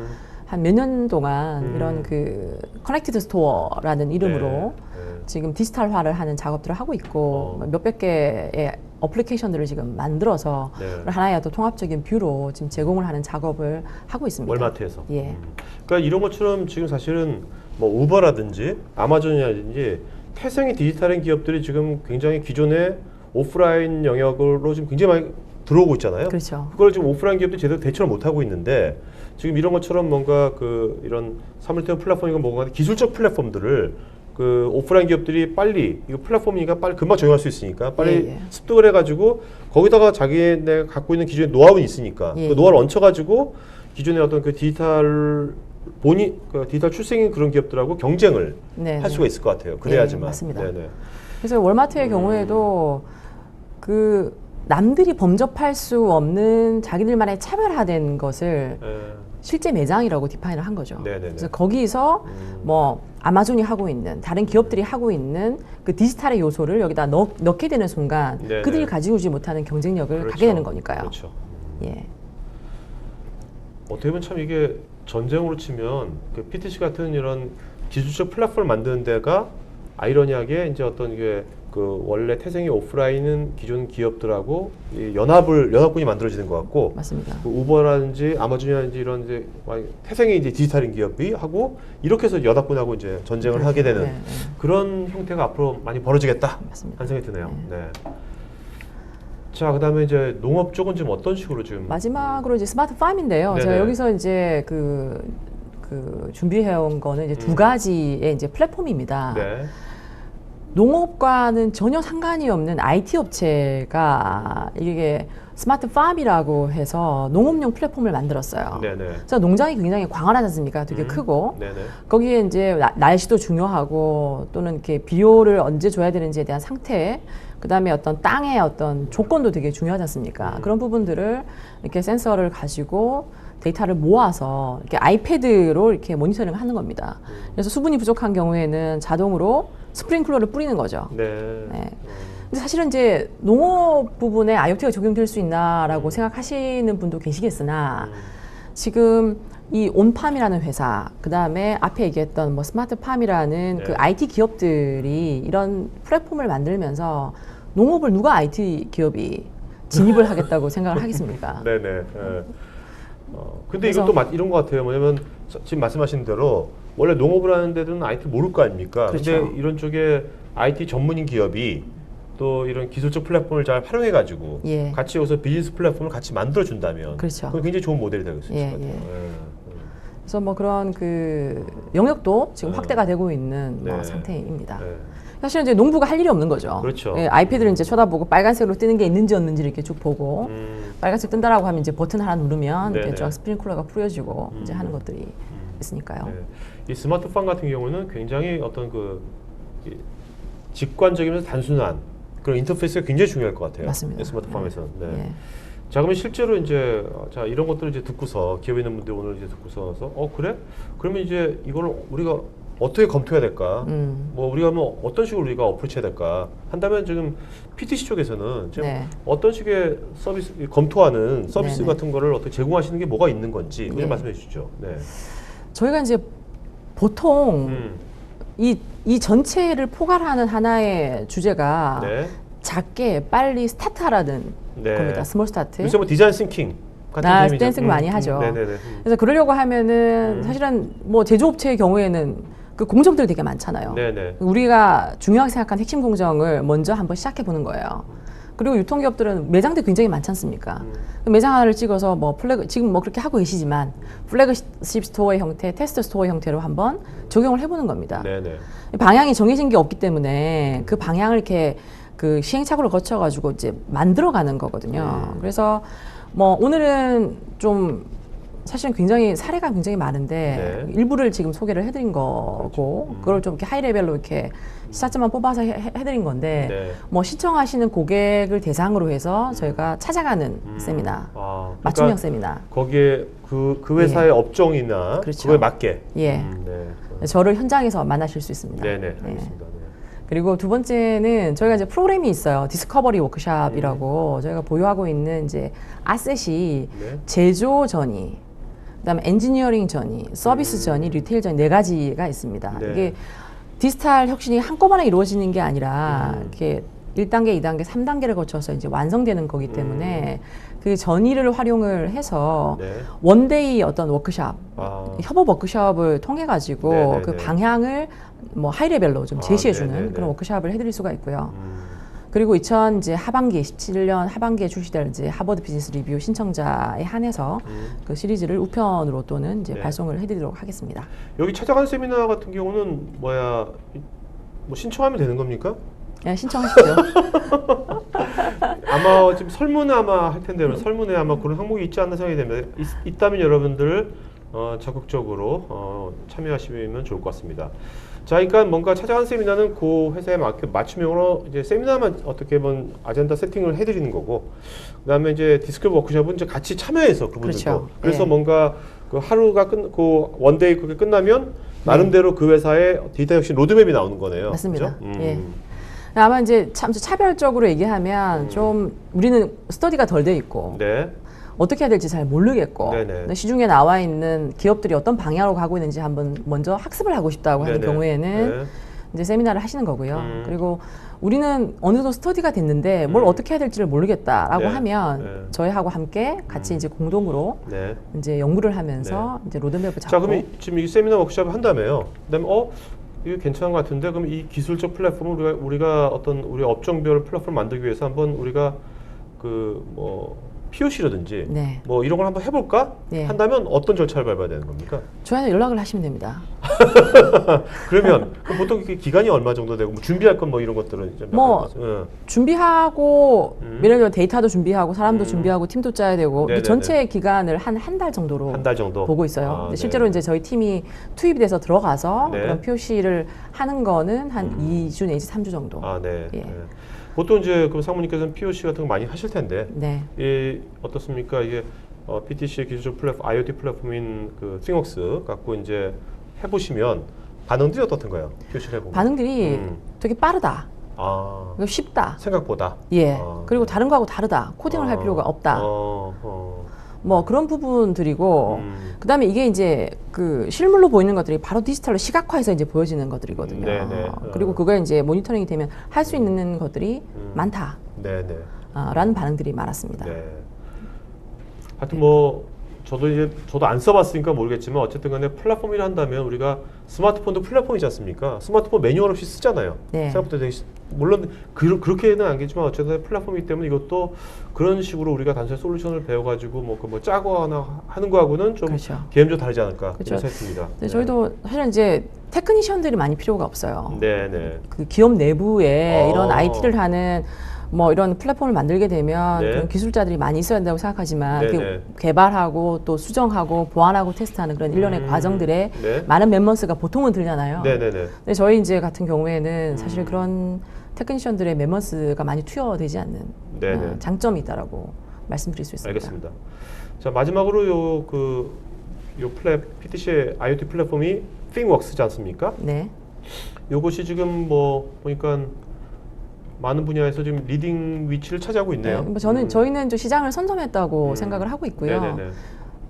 한 몇 년 동안 이런 그 커넥티드 스토어라는 이름으로 네. 지금 디지털화를 하는 작업들을 하고 있고 몇백 개의 어플리케이션들을 지금 만들어서 네. 하나의 어떤 통합적인 뷰로 지금 제공을 하는 작업을 하고 있습니다. 월마트에서. 예. 그러니까 이런 것처럼 지금 사실은 뭐 우버라든지 아마존이라든지 태생의 디지털인 기업들이 지금 굉장히 기존의 오프라인 영역으로 지금 굉장히 많이 들어오고 있잖아요. 그렇죠. 그걸 지금 오프라인 기업들이 제대로 대처를 못 하고 있는데 지금 이런 것처럼 뭔가 그 이런 사물템 플랫폼이건 뭐가 기술적 플랫폼들을 그 오프라인 기업들이 빨리 이거 플랫폼이니까 빨리 금방 적용할 수 있으니까 빨리 예. 습득을 해가지고 거기다가 자기네 갖고 있는 기존의 노하우는 있으니까 예. 그 노하우를 얹혀가지고 기존의 어떤 그 디지털 그 디지털 출생인 그런 기업들하고 경쟁을 네, 할 수가 있을 것 같아요. 그래야지만. 맞습니다. 네네. 그래서 월마트의 경우에도 그 남들이 범접할 수 없는 자기들만의 차별화된 것을 네. 실제 매장이라고 디파인을 한 거죠. 네네네. 그래서 거기서 뭐 아마존이 하고 있는 다른 기업들이 하고 있는 그 디지털의 요소를 여기다 넣게 되는 순간 네네. 그들이 가지고 오지 못하는 경쟁력을 그렇죠. 갖게 되는 거니까요. 그렇죠. 예. 어떻게 보면 참 이게 전쟁으로 치면 그 PTC 같은 이런 기술적 플랫폼을 만드는 데가 아이러니하게 이제 어떤 이게 그 원래 태생의 오프라인은 기존 기업들하고 이 연합군이 만들어지는 것 같고 맞습니다. 그 우버라든지 아마존이라든지 이런 이제 태생의 이제 디지털인 기업이 하고 이렇게 해서 연합군하고 이제 전쟁을 하게 되는 네, 네. 그런 형태가 앞으로 많이 벌어지겠다 맞습니다. 하는 생각이 드네요. 네. 자, 그다음에 이제 농업 쪽은 지금 어떤 식으로 지금 마지막으로 이제 스마트 팜인데요. 네네. 제가 여기서 이제 그 준비해온 거는 이제 두 가지의 이제 플랫폼입니다. 네. 농업과는 전혀 상관이 없는 IT 업체가 이게 스마트 팜이라고 해서 농업용 플랫폼을 만들었어요. 네네. 그래서 농장이 굉장히 광활하지 않습니까? 되게 크고 네네. 거기에 이제 날씨도 중요하고 또는 이렇게 비료를 언제 줘야 되는지에 대한 상태, 그 다음에 어떤 땅의 어떤 조건도 되게 중요하지 않습니까? 그런 부분들을 이렇게 센서를 가지고 데이터를 모아서 이렇게 아이패드로 이렇게 모니터링 하는 겁니다. 그래서 수분이 부족한 경우에는 자동으로 스프링클러를 뿌리는 거죠. 네. 네. 근데 사실은 이제 농업 부분에 IoT가 적용될 수 있나라고 생각하시는 분도 계시겠으나 지금 이 온팜이라는 회사, 그 다음에 앞에 얘기했던 뭐 스마트팜이라는 네. 그 IT 기업들이 이런 플랫폼을 만들면서 농업을 누가 IT 기업이 진입을 하겠다고 생각을 하겠습니까? 네네. 예. 근데 그래서- 이것도 이런 것 같아요. 뭐냐면 지금 말씀하신 대로 원래 농업을 하는 데는 IT 모를 거 아닙니까? 그렇죠. 근데 이런 쪽에 IT 전문인 기업이 또 이런 기술적 플랫폼을 잘 활용해가지고 예. 같이 여기서 비즈니스 플랫폼을 같이 만들어준다면 그렇죠. 그건 굉장히 좋은 모델이 될 수 있을 예, 것 같아요. 예. 예. 그래서 뭐 그런 그 영역도 지금 네. 확대가 되고 있는 뭐 네. 상태입니다. 예. 사실은 이제 농부가 할 일이 없는 거죠. 그렇죠. 예, 아이패드를 이제 쳐다보고 빨간색으로 뜨는 게 있는지 없는지 이렇게 쭉 보고 빨간색 뜬다라고 하면 이제 버튼 하나 누르면 이렇게 네네. 쫙 스프링클러가 뿌려지고 이제 하는 것들이 있으니까요. 네. 이 스마트팜 같은 경우는 굉장히 어떤 이 직관적이면서 단순한 그런 인터페이스가 굉장히 중요할 것 같아요. 맞습니다. 이 스마트팜에서는. 네. 예. 자, 그러면 실제로 이제 자 이런 것들을 이제 듣고서 기업에 있는 분들 오늘 이제 듣고서 그래? 그러면 이제 이걸 우리가 어떻게 검토해야 될까? 뭐 우리가 뭐 어떤 식으로 우리가 어프로치해야 될까? 한다면 지금 PTC 쪽에서는 지금 네. 어떤 식의 서비스 검토하는 서비스 네네. 같은 거를 어떻게 제공하시는 게 뭐가 있는 건지 그좀 네. 말씀해 주시죠. 네. 저희가 이제 보통 이 전체를 포괄하는 하나의 주제가 네. 작게 빨리 스타트하라는 네. 겁니다. 스몰 스타트. 요새 뭐 디자인 싱킹 같은 나 재미죠. 스탠싱 많이 하죠. 네네네. 그래서 그러려고 하면은 사실은 뭐 제조업체의 경우에는 그 공정들이 되게 많잖아요. 네네. 우리가 중요하게 생각한 핵심 공정을 먼저 한번 시작해 보는 거예요. 그리고 유통기업들은 매장도 굉장히 많지 않습니까? 그 매장 하나를 찍어서 뭐 플래그 지금 뭐 그렇게 하고 계시지만 플래그십 스토어의 형태, 테스트 스토어 형태로 한번 적용을 해보는 겁니다. 네네. 방향이 정해진 게 없기 때문에 그 방향을 이렇게 그 시행착오를 거쳐가지고 이제 만들어가는 거거든요. 그래서 뭐 오늘은 좀 사실은 굉장히 사례가 굉장히 많은데 네. 일부를 지금 소개를 해드린 거고 그걸 좀 이렇게 하이 레벨로 이렇게 시사점만 뽑아서 해드린 건데 네. 뭐 신청하시는 고객을 대상으로 해서 저희가 찾아가는 세미나, 아, 맞춤형 세미나. 거기에 그 회사의 업종이나 그렇죠. 그거에 맞게. 예. 네. 저를 현장에서 만나실 수 있습니다. 네네. 네. 알겠습니다. 네. 그리고 두 번째는 저희가 이제 프로그램이 있어요. 디스커버리 워크샵이라고 저희가 보유하고 있는 이제 아셋이 네. 제조 전이, 그다음에 엔지니어링 전이, 서비스 전이, 리테일 전이 네 가지가 있습니다. 네. 이게 디지털 혁신이 한꺼번에 이루어지는 게 아니라 이렇게 1단계, 2단계, 3단계를 거쳐서 이제 완성되는 거기 때문에 그 전의를 활용을 해서 네. 원데이 어떤 워크샵, 아. 협업 워크샵을 통해 가지고 네네네. 그 방향을 뭐 하이 레벨로 좀 아, 제시해주는 네네네. 그런 워크샵을 해드릴 수가 있고요. 그리고 이제 하반기 17년 하반기에 출시될 이제 하버드 비즈니스 리뷰 신청자에 한해서 그 시리즈를 우편으로 또는 이제 네. 발송을 해드리도록 하겠습니다. 여기 찾아간 세미나 같은 경우는 뭐야 뭐 신청하면 되는 겁니까? 네, 신청하시죠. 아마 지금 설문에 아마 할 텐데 설문에 아마 그런 항목이 있지 않나 생각이 됩니다. 있다면 여러분들 적극적으로 참여하시면 좋을 것 같습니다. 자, 그러니까 뭔가 찾아간 세미나는 그 회사에 맞춤형으로 이제 세미나만 어떻게 보면 아젠다 세팅을 해드리는 거고, 그다음에 이제 디스크립 워크숍은 이제 같이 참여해서 그분들도 그렇죠. 그래서 예. 뭔가 그 하루가 그 원데이 그게 끝나면 나름대로 그 회사의 디지털 혁신 로드맵이 나오는 거네요. 맞습니다. 그죠? 예. 아마 이제 참 차별적으로 얘기하면 좀 우리는 스터디가 덜 돼 있고 네. 어떻게 해야 될지 잘 모르겠고 네네. 근데 시중에 나와 있는 기업들이 어떤 방향으로 가고 있는지 한번 먼저 학습을 하고 싶다고 하는 네네. 경우에는 네. 이제 세미나를 하시는 거고요. 그리고 우리는 어느 정도 스터디가 됐는데 뭘 어떻게 해야 될지를 모르겠다라고 네. 하면 네. 저희하고 함께 같이 이제 공동으로 네. 이제 연구를 하면서 이제 로드맵을 자, 잡고 그럼 지금 이 세미나 워크숍을 한다며요. 그다음에 이거 괜찮은 것 같은데 그럼 이 기술적 플랫폼을 우리가 어떤 우리 업종별 플랫폼을 만들기 위해서 한번 우리가 그 뭐 POC라든지 네. 뭐 이런 걸 한번 해볼까 네. 한다면 어떤 절차를 밟아야 되는 겁니까? 저희한테 연락을 하시면 됩니다. 그러면 그럼 보통 이게 기간이 얼마 정도 되고 뭐 준비할 건 뭐 이런 것들은 좀 뭐 약간 준비하고 예를 들어 데이터도 준비하고 사람도 준비하고 팀도 짜야 되고 네네네. 전체 기간을 한 달 정도로 한 달 정도 보고 있어요. 아, 근데 네. 실제로 이제 저희 팀이 투입이 돼서 들어가서 네. 그런 POC를 하는 거는 한 2주 내지 3주 정도. 아, 네. 예. 네. 보통 이제 그 상무님께서는 POC 같은 거 많이 하실 텐데 네. 어떻습니까? 이게 PTC의 기술적 플랫폼, IoT 플랫폼인 그 띵웍스 갖고 이제 해보시면 반응들이 어떻던가요? POC를 해보면 반응들이 되게 빠르다. 아, 이거 쉽다. 생각보다 예. 아, 그리고 네. 다른 거하고 다르다. 코딩을 할 필요가 없다. 뭐 그런 부분들이고 그다음에 이게 이제 그 실물로 보이는 것들이 바로 디지털로 시각화해서 이제 보여지는 것들이거든요. 네네. 그리고 그거 이제 모니터링이 되면 할 수 있는 것들이 많다. 네네. 라는 반응들이 많았습니다. 네. 하여튼 뭐 저도 안 써봤으니까 모르겠지만 어쨌든 간에 플랫폼이라 한다면 우리가 스마트폰도 플랫폼이지 않습니까? 스마트폰 매뉴얼 없이 쓰잖아요. 네. 생각보다 되게 물론 그렇게는 아니겠지만 어쨌든 플랫폼이기 때문에 이것도 그런 식으로 우리가 단순히 솔루션을 배워가지고 뭐 짜고 하는 거하고는 좀 그렇죠. 개념적으로 다르지 않을까 그렇죠. 이런 생각이 듭니다. 네, 저희도 사실은 이제 테크니션들이 많이 필요가 없어요. 네네. 그 기업 내부에 이런 어. IT를 하는 뭐 이런 플랫폼을 만들게 되면 네. 그런 기술자들이 많이 있어야 된다고 생각하지만 네네. 그 개발하고 또 수정하고 보완하고 테스트하는 그런 일련의 과정들에 네. 많은 멤버스가 보통은 들잖아요. 네네네. 근데 저희 이제 같은 경우에는 사실 그런 테크니션들의 멤버스가 많이 투여되지 않는 네네. 장점이 있다라고 말씀드릴 수 있습니다. 알겠습니다. 자, 마지막으로 PTC의 IoT 플랫폼이 ThinkWorks지 않습니까? 네. 이것이 지금 뭐 보니까 많은 분야에서 지금 리딩 위치를 차지하고 있네요. 네, 뭐 저희는 좀 시장을 선점했다고 생각을 하고 있고요. 네네네.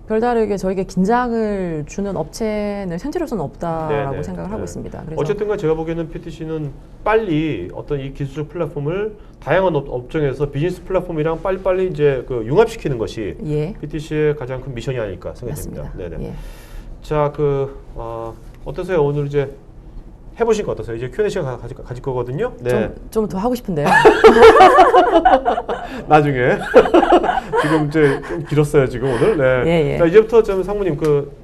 별다르게 저에게 긴장을 주는 업체는 현재로서는 없다라고 네네. 생각을 하고 네. 있습니다. 그래서 어쨌든간 제가 보기에는 PTC는 빨리 어떤 이 기술적 플랫폼을 다양한 업종에서 비즈니스 플랫폼이랑 빨리빨리 이제 그 융합시키는 것이 예, PTC의 가장 큰 미션이 아닐까 생각이 듭니다. 맞습니다. 네네. 예. 자, 어떠세요? 오늘 이제 해보신 거 어떠세요? 이제 Q&A 시간 가질 거거든요. 네. 좀 더 하고 싶은데요. 나중에 지금 이제 좀 길었어요 지금 오늘. 네. 예, 예. 자, 이제부터 좀 상무님 그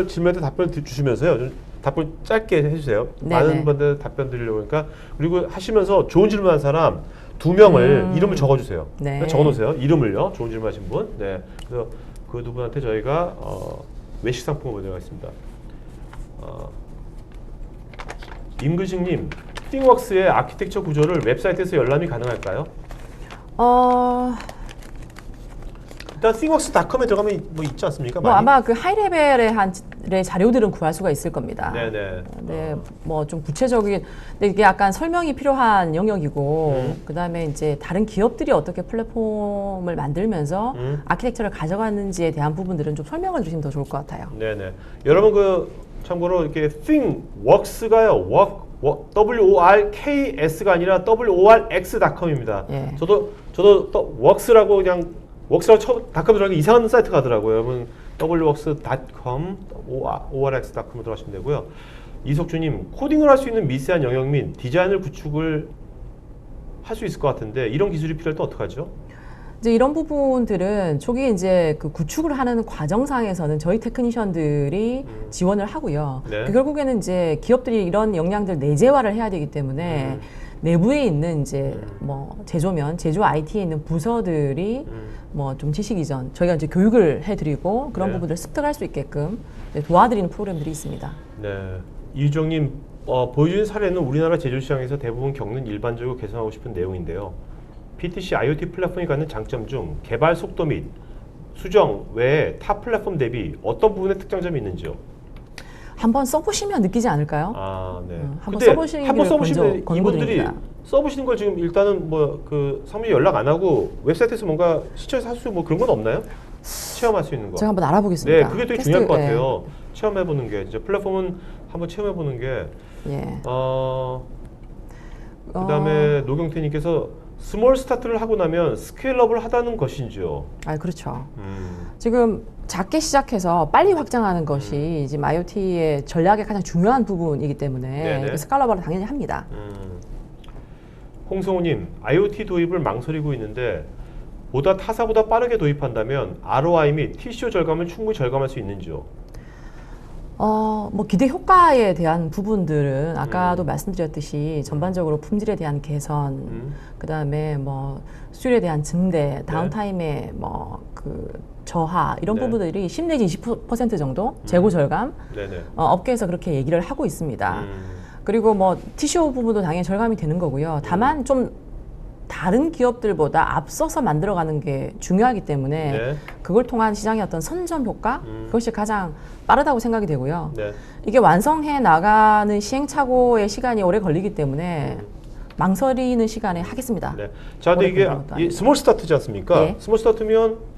질문에 답변 주시면서요. 좀 답변 짧게 해주세요. 네네. 많은 분들 답변 드리려고 하니까. 그리고 하시면서 좋은 질문한 사람 2명을 이름을 적어주세요. 네. 적어놓으세요. 이름을요. 좋은 질문하신 분. 네. 그래서 그 두 분한테 저희가 외식 상품을 보내드리겠습니다. 임근식님, 띵웍스의 아키텍처 구조를 웹사이트에서 열람이 가능할까요? 일단 띵웍스.com에 들어가면 뭐 있지 않습니까? 뭐 많이? 아마 그 하이레벨의 자료들은 구할 수가 있을 겁니다. 네네. 네, 뭐 좀 구체적인, 근데 이게 약간 설명이 필요한 영역이고, 그 다음에 이제 다른 기업들이 어떻게 플랫폼을 만들면서 아키텍처를 가져갔는지에 대한 부분들은 좀 설명을 주시면 더 좋을 것 같아요. 네네. 여러분 참고로 이렇게 ThinkWorks가요. WORKS가 아니라 WORX.com입니다. 예. 저도 Works라고 그냥 웍스라고 닷컴 들어가기 이상한 사이트가 하더라고요. 여러분 wworks.com, orx.com으로 들어가시면 되고요. 이석주님, 코딩을 할 수 있는 미세한 영역 및 디자인을 구축을 할 수 있을 것 같은데 이런 기술이 필요할 때 어떡하죠? 이제 이런 부분들은 초기에 이제 그 구축을 하는 과정상에서는 저희 테크니션들이 지원을 하고요. 네. 결국에는 이제 기업들이 이런 역량들 내재화를 해야 되기 때문에 내부에 있는 이제 뭐 제조 IT에 있는 부서들이 뭐 좀 지식 이전 저희가 이제 교육을 해드리고 그런 네. 부분들을 습득할 수 있게끔 도와드리는 프로그램들이 있습니다. 네. 이유정님, 보여주신 사례는 우리나라 제조 시장에서 대부분 겪는 일반적으로 개선하고 싶은 내용인데요. PTC IoT 플랫폼이 갖는 장점 중 개발 속도 및 수정 외에 타 플랫폼 대비 어떤 부분에 특장점이 있는지요? 한번 써보시면 느끼지 않을까요? 아, 네. 한번 근데 써보시기를 한번 써보시면 이분들이 권고드립니다. 써보시는 걸 지금 일단은 뭐 그 사무실 연락 안 하고 웹사이트에서 뭔가 시청해서 할 수 뭐 그런 건 없나요? 체험할 수 있는 거. 제가 한번 알아보겠습니다. 네, 그게 되게 중요할 것 같아요. 체험해보는 게 진짜 플랫폼은 한번 체험해보는 게. 예. 그다음에 노경태님께서 스몰 스타트를 하고 나면 스케일업을 하다는 것인지요? 그렇죠. 지금 작게 시작해서 빨리 확장하는 것이 지금 IoT의 전략의 가장 중요한 부분이기 때문에 스케일업을 당연히 합니다. 홍성우님, IoT 도입을 망설이고 있는데 타사보다 빠르게 도입한다면 ROI 및 TCO 절감을 충분히 절감할 수 있는지요? 뭐 기대 효과에 대한 부분들은 아까도 말씀드렸듯이 전반적으로 품질에 대한 개선, 그 다음에 뭐 수율에 대한 증대, 다운타임의 뭐 그 저하 이런 부분들이 10 내지 20% 정도 재고 절감, 업계에서 그렇게 얘기를 하고 있습니다. 그리고 뭐 TCO 부분도 당연히 절감이 되는 거고요. 다만 좀 다른 기업들보다 앞서서 만들어가는 게 중요하기 때문에 그걸 통한 시장의 어떤 선점 효과 그것이 가장 빠르다고 생각이 되고요. 이게 완성해 나가는 시행착오의 시간이 오래 걸리기 때문에 망설이는 시간에 하겠습니다. 자, 근데 이게 스몰 스타트지 않습니까? 스몰 스타트면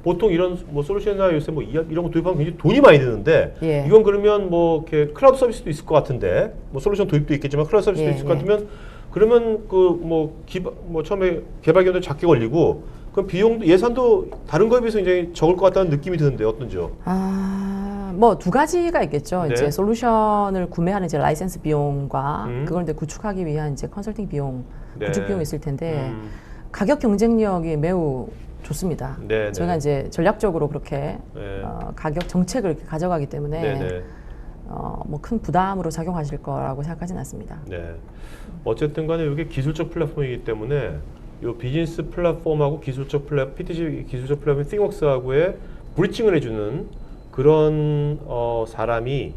보통 이런 뭐 솔루션이나 요새 뭐 이런 거 도입하면 굉장히 돈이 많이 드는데 이건 그러면 뭐 이렇게 클라우드 서비스도 있을 것 같은데 뭐 솔루션 도입도 있겠지만 클라우드 서비스도 있을 것 같으면 그러면 뭐 처음에 개발 기간도 작게 걸리고 그럼 비용도 예산도 다른 거에 비해서 굉장히 적을 것 같다는 느낌이 드는데 어떤지요? 뭐 두 가지가 있겠죠. 이제 솔루션을 구매하는 이제 라이센스 비용과 그걸 이제 구축하기 위한 이제 컨설팅 비용, 구축 비용이 있을 텐데 가격 경쟁력이 매우 좋습니다. 저희가 이제 전략적으로 그렇게 가격 정책을 이렇게 가져가기 때문에 뭐 큰 부담으로 작용하실 거라고 생각하지는 않습니다. 어쨌든 간에 이게 기술적 플랫폼이기 때문에 이 비즈니스 플랫폼하고 PTC 기술적 플랫폼 ThinkWorks하고의 브리칭을 해주는 그런 사람이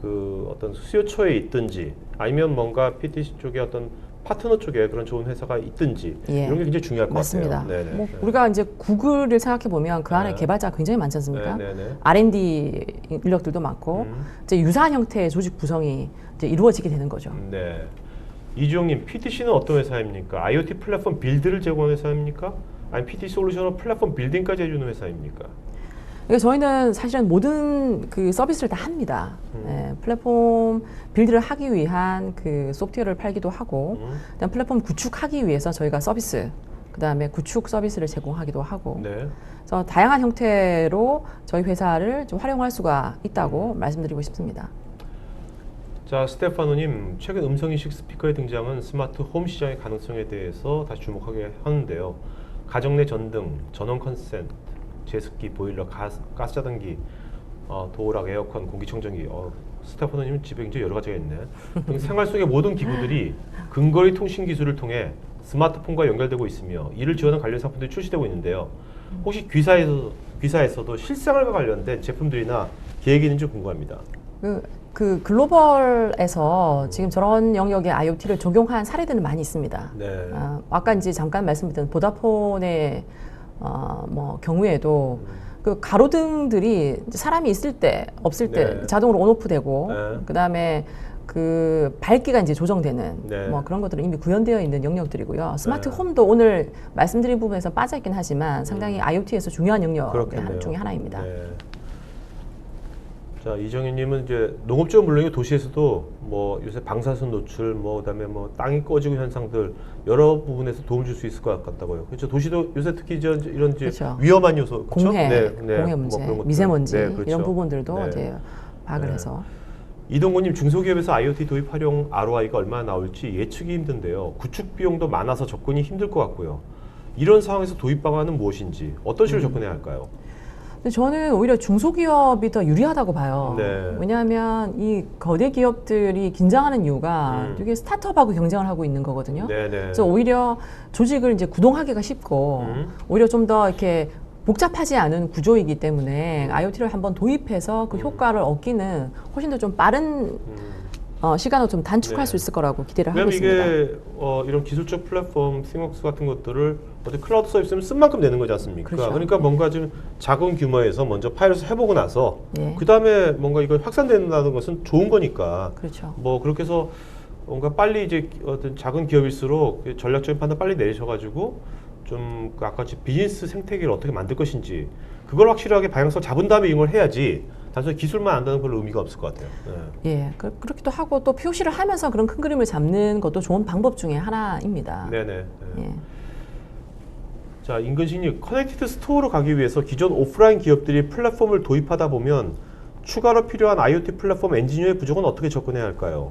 그 어떤 수요처에 있든지 아니면 뭔가 PTC 쪽에 어떤 파트너 쪽에 그런 좋은 회사가 있든지 예. 이런 게 굉장히 중요할 것 맞습니다. 같아요. 네네. 뭐 우리가 이제 구글을 생각해 보면 그 안에 네. 개발자가 굉장히 많지 않습니까? 네네네. R&D 인력들도 많고 이제 유사한 형태의 조직 구성이 이제 이루어지게 되는 거죠. 네. 이주영님, PTC는 어떤 회사입니까? IoT 플랫폼 빌드를 제공하는 회사입니까? 아니 PT 솔루션을 플랫폼 빌딩까지 해주는 회사입니까? 그러니까 저희는 사실은 모든 그 서비스를 다 합니다. 예, 플랫폼 빌드를 하기 위한 그 소프트웨어를 팔기도 하고, 그다음 플랫폼 구축하기 위해서 저희가 서비스, 그다음에 구축 서비스를 제공하기도 하고, 네. 그래서 다양한 형태로 저희 회사를 좀 활용할 수가 있다고 말씀드리고 싶습니다. 자, 스테파노님, 최근 음성인식 스피커의 등장은 스마트 홈 시장의 가능성에 대해서 다시 주목하게 하는데요. 가정 내 전등, 전원 컨센트, 제습기, 보일러, 가스자단기, 도어락, 에어컨, 공기청정기. 스테파노님 집에 굉장히 여러 가지가 있네. 등 생활 속의 모든 기구들이 근거리 통신 기술을 통해 스마트폰과 연결되고 있으며 이를 지원하는 관련 상품들이 출시되고 있는데요. 혹시 귀사에서도 실생활과 관련된 제품들이나 계획이 있는지 궁금합니다. 그 글로벌에서 지금 저런 영역의 IoT를 적용한 사례들은 많이 있습니다. 네. 아까 이제 잠깐 말씀드린 보다폰의 뭐 경우에도 그 가로등들이 이제 사람이 있을 때 없을 때 네. 자동으로 온오프 되고 네. 그다음에 그 밝기가 이제 조정되는 네. 뭐 그런 것들은 이미 구현되어 있는 영역들이고요. 스마트 네. 홈도 오늘 말씀드린 부분에서 빠져 있긴 하지만 상당히 IoT에서 중요한 영역 그렇겠네요. 중에 하나입니다. 네. 자, 이정현님은 이제 농업적은 물론이고 도시에서도 뭐 요새 방사선 노출, 뭐 그다음에 뭐 땅이 꺼지고 현상들 여러 부분에서 도움 줄 수 있을 것 같다고요. 그렇죠. 도시도 요새 특히 이런 이제 그렇죠. 위험한 요소, 그렇죠? 공해 문제, 그런 것들. 미세먼지 네, 그렇죠. 이런 부분들도 네. 이제 파악을 네. 해서 이동건님, 중소기업에서 IoT 도입 활용 ROI가 얼마나 나올지 예측이 힘든데요. 구축 비용도 많아서 접근이 힘들 것 같고요. 이런 상황에서 도입 방안은 무엇인지 어떤 식으로 접근해야 할까요? 근데 저는 오히려 중소기업이 더 유리하다고 봐요. 네. 왜냐하면 이 거대 기업들이 긴장하는 이유가 이게 스타트업하고 경쟁을 하고 있는 거거든요. 네네. 그래서 오히려 조직을 이제 구동하기가 쉽고 오히려 좀 더 이렇게 복잡하지 않은 구조이기 때문에 IoT를 한번 도입해서 그 효과를 얻기는 훨씬 더 좀 빠른 시간을 좀 단축할 네. 수 있을 거라고 기대를 하고 왜냐면 있습니다. 이게 이런 기술적 플랫폼, 싱웍스 같은 것들을 어떻게 클라우드 서비스는 쓴 만큼 내는 거지 않습니까? 그렇죠. 그러니까 뭔가 좀 작은 규모에서 먼저 파일럿을 해보고 나서 예. 그 다음에 뭔가 이걸 확산된다는 것은 좋은 거니까. 그렇죠. 뭐 그렇게 해서 뭔가 빨리 이제 어떤 작은 기업일수록 전략적인 판단 빨리 내셔가지고 좀 아까 비즈니스 생태계를 어떻게 만들 것인지 그걸 확실하게 방향성을 잡은 다음에 이용을 해야지. 단순히 기술만 안다는 별로 의미가 없을 것 같아요. 네. 예, 그렇기도 하고 또 표시를 하면서 그런 큰 그림을 잡는 것도 좋은 방법 중에 하나입니다. 네네. 네. 예. 자, 임근식님, 커넥티드 스토어로 가기 위해서 기존 오프라인 기업들이 플랫폼을 도입하다 보면 추가로 필요한 IoT 플랫폼 엔지니어의 부족은 어떻게 접근해야 할까요?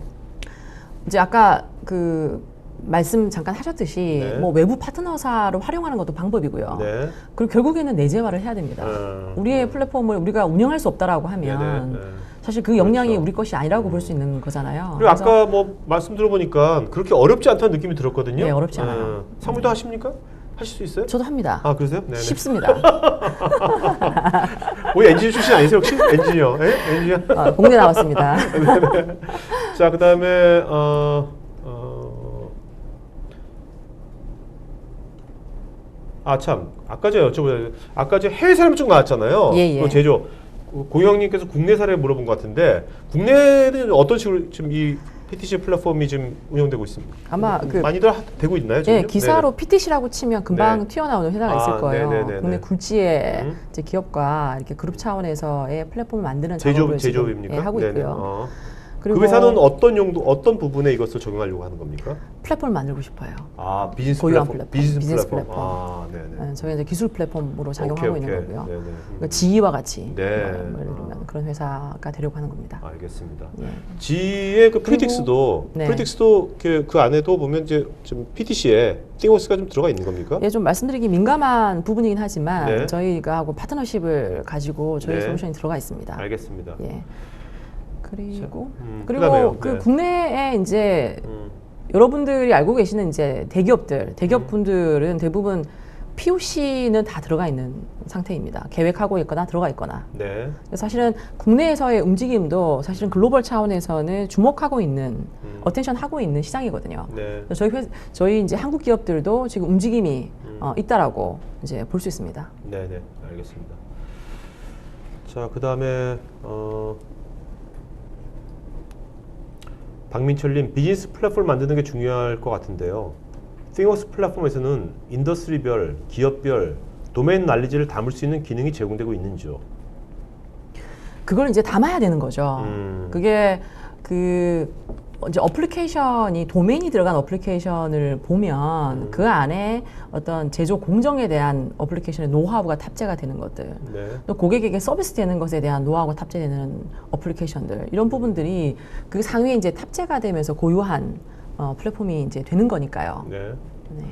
이제 아까 그 말씀 잠깐 하셨듯이 네. 뭐 외부 파트너사를 활용하는 것도 방법이고요. 네. 그리고 결국에는 내재화를 해야 됩니다. 우리의 플랫폼을 우리가 운영할 수 없다라고 하면 네네. 네. 사실 그 역량이 그렇죠. 우리 것이 아니라고 볼 수 있는 거잖아요. 그리고 아까 뭐 말씀 들어보니까 그렇게 어렵지 않다는 느낌이 들었거든요. 네, 어렵지 않아요. 사무도 하십니까? 하실 수 있어요? 저도 합니다. 아, 그러세요? 네네. 쉽습니다. 우리 엔지니어 출신 아니세요 혹시? 엔지니어? 예? 엔지니어? 공대 나왔습니다. 자, 그 다음에 참 아까 제가 여쭤보자. 아까 제 해외 사람 좀 나왔잖아요. 예, 예. 그 제조 고영님께서 국내 사례 물어본 것 같은데 국내는 어떤 식으로 지금 이 PTC 플랫폼이 지금 운영되고 있습니다. 아마 그 많이들 되고 있나요? 지금? 예, 기사로 PTC라고 치면 금방 네. 튀어나오는 회사가 있을 거예요. 네네네네. 국내 굴지의 이제 기업과 이렇게 그룹 차원에서의 플랫폼을 만드는 제조업, 작업을 지금, 제조업입니까? 예, 하고 네네. 있고요. 그 회사는 어떤 용도, 어떤 부분에 이것을 적용하려고 하는 겁니까? 플랫폼을 만들고 싶어요. 아, 비즈니스 고유한 플랫폼. 비즈니스 비즈니스 플랫폼. 아, 네네. 예, 저희가 이제 기술 플랫폼으로 작용하고 오케이, 있는 오케이. 거고요. 네네. 그러니까 지휘와 같이 네. 뭐 예를 들면 그런 회사가 되려고 하는 겁니다. 알겠습니다. 예. G의 그 프리틱스도 네. 프리틱스도 그 안에도 보면 이제 좀 PTC에 띵워스가 좀 들어가 있는 겁니까? 예, 좀 말씀드리기 민감한 부분이긴 하지만 네. 저희가 하고 파트너십을 가지고 저희 네. 솔루션이 들어가 있습니다. 알겠습니다. 예. 그리고 그다음에요. 그 네. 국내에 이제 여러분들이 알고 계시는 이제 대기업들, 대기업 분들은 대부분 POC는 다 들어가 있는 상태입니다. 계획하고 있거나 들어가 있거나. 네. 사실은 국내에서의 움직임도 사실은 글로벌 차원에서는 주목하고 있는, 어텐션 하고 있는 시장이거든요. 네. 저희 이제 한국 기업들도 지금 움직임이 있다라고 이제 볼 수 있습니다. 네네, 알겠습니다. 자, 그 다음에 박민철님, 비즈니스 플랫폼을 만드는 게 중요할 것 같은데요. 띵워스 플랫폼에서는 인더스트리별, 기업별, 도메인 난리지를 담을 수 있는 기능이 제공되고 있는지요? 그걸 이제 담아야 되는 거죠. 그게 이제 어플리케이션이 도메인이 들어간 어플리케이션을 보면 그 안에 어떤 제조 공정에 대한 어플리케이션의 노하우가 탑재가 되는 것들, 네. 또 고객에게 서비스되는 것에 대한 노하우가 탑재되는 어플리케이션들, 이런 부분들이 그 상위에 이제 탑재가 되면서 고유한 플랫폼이 이제 되는 거니까요. 네. 네.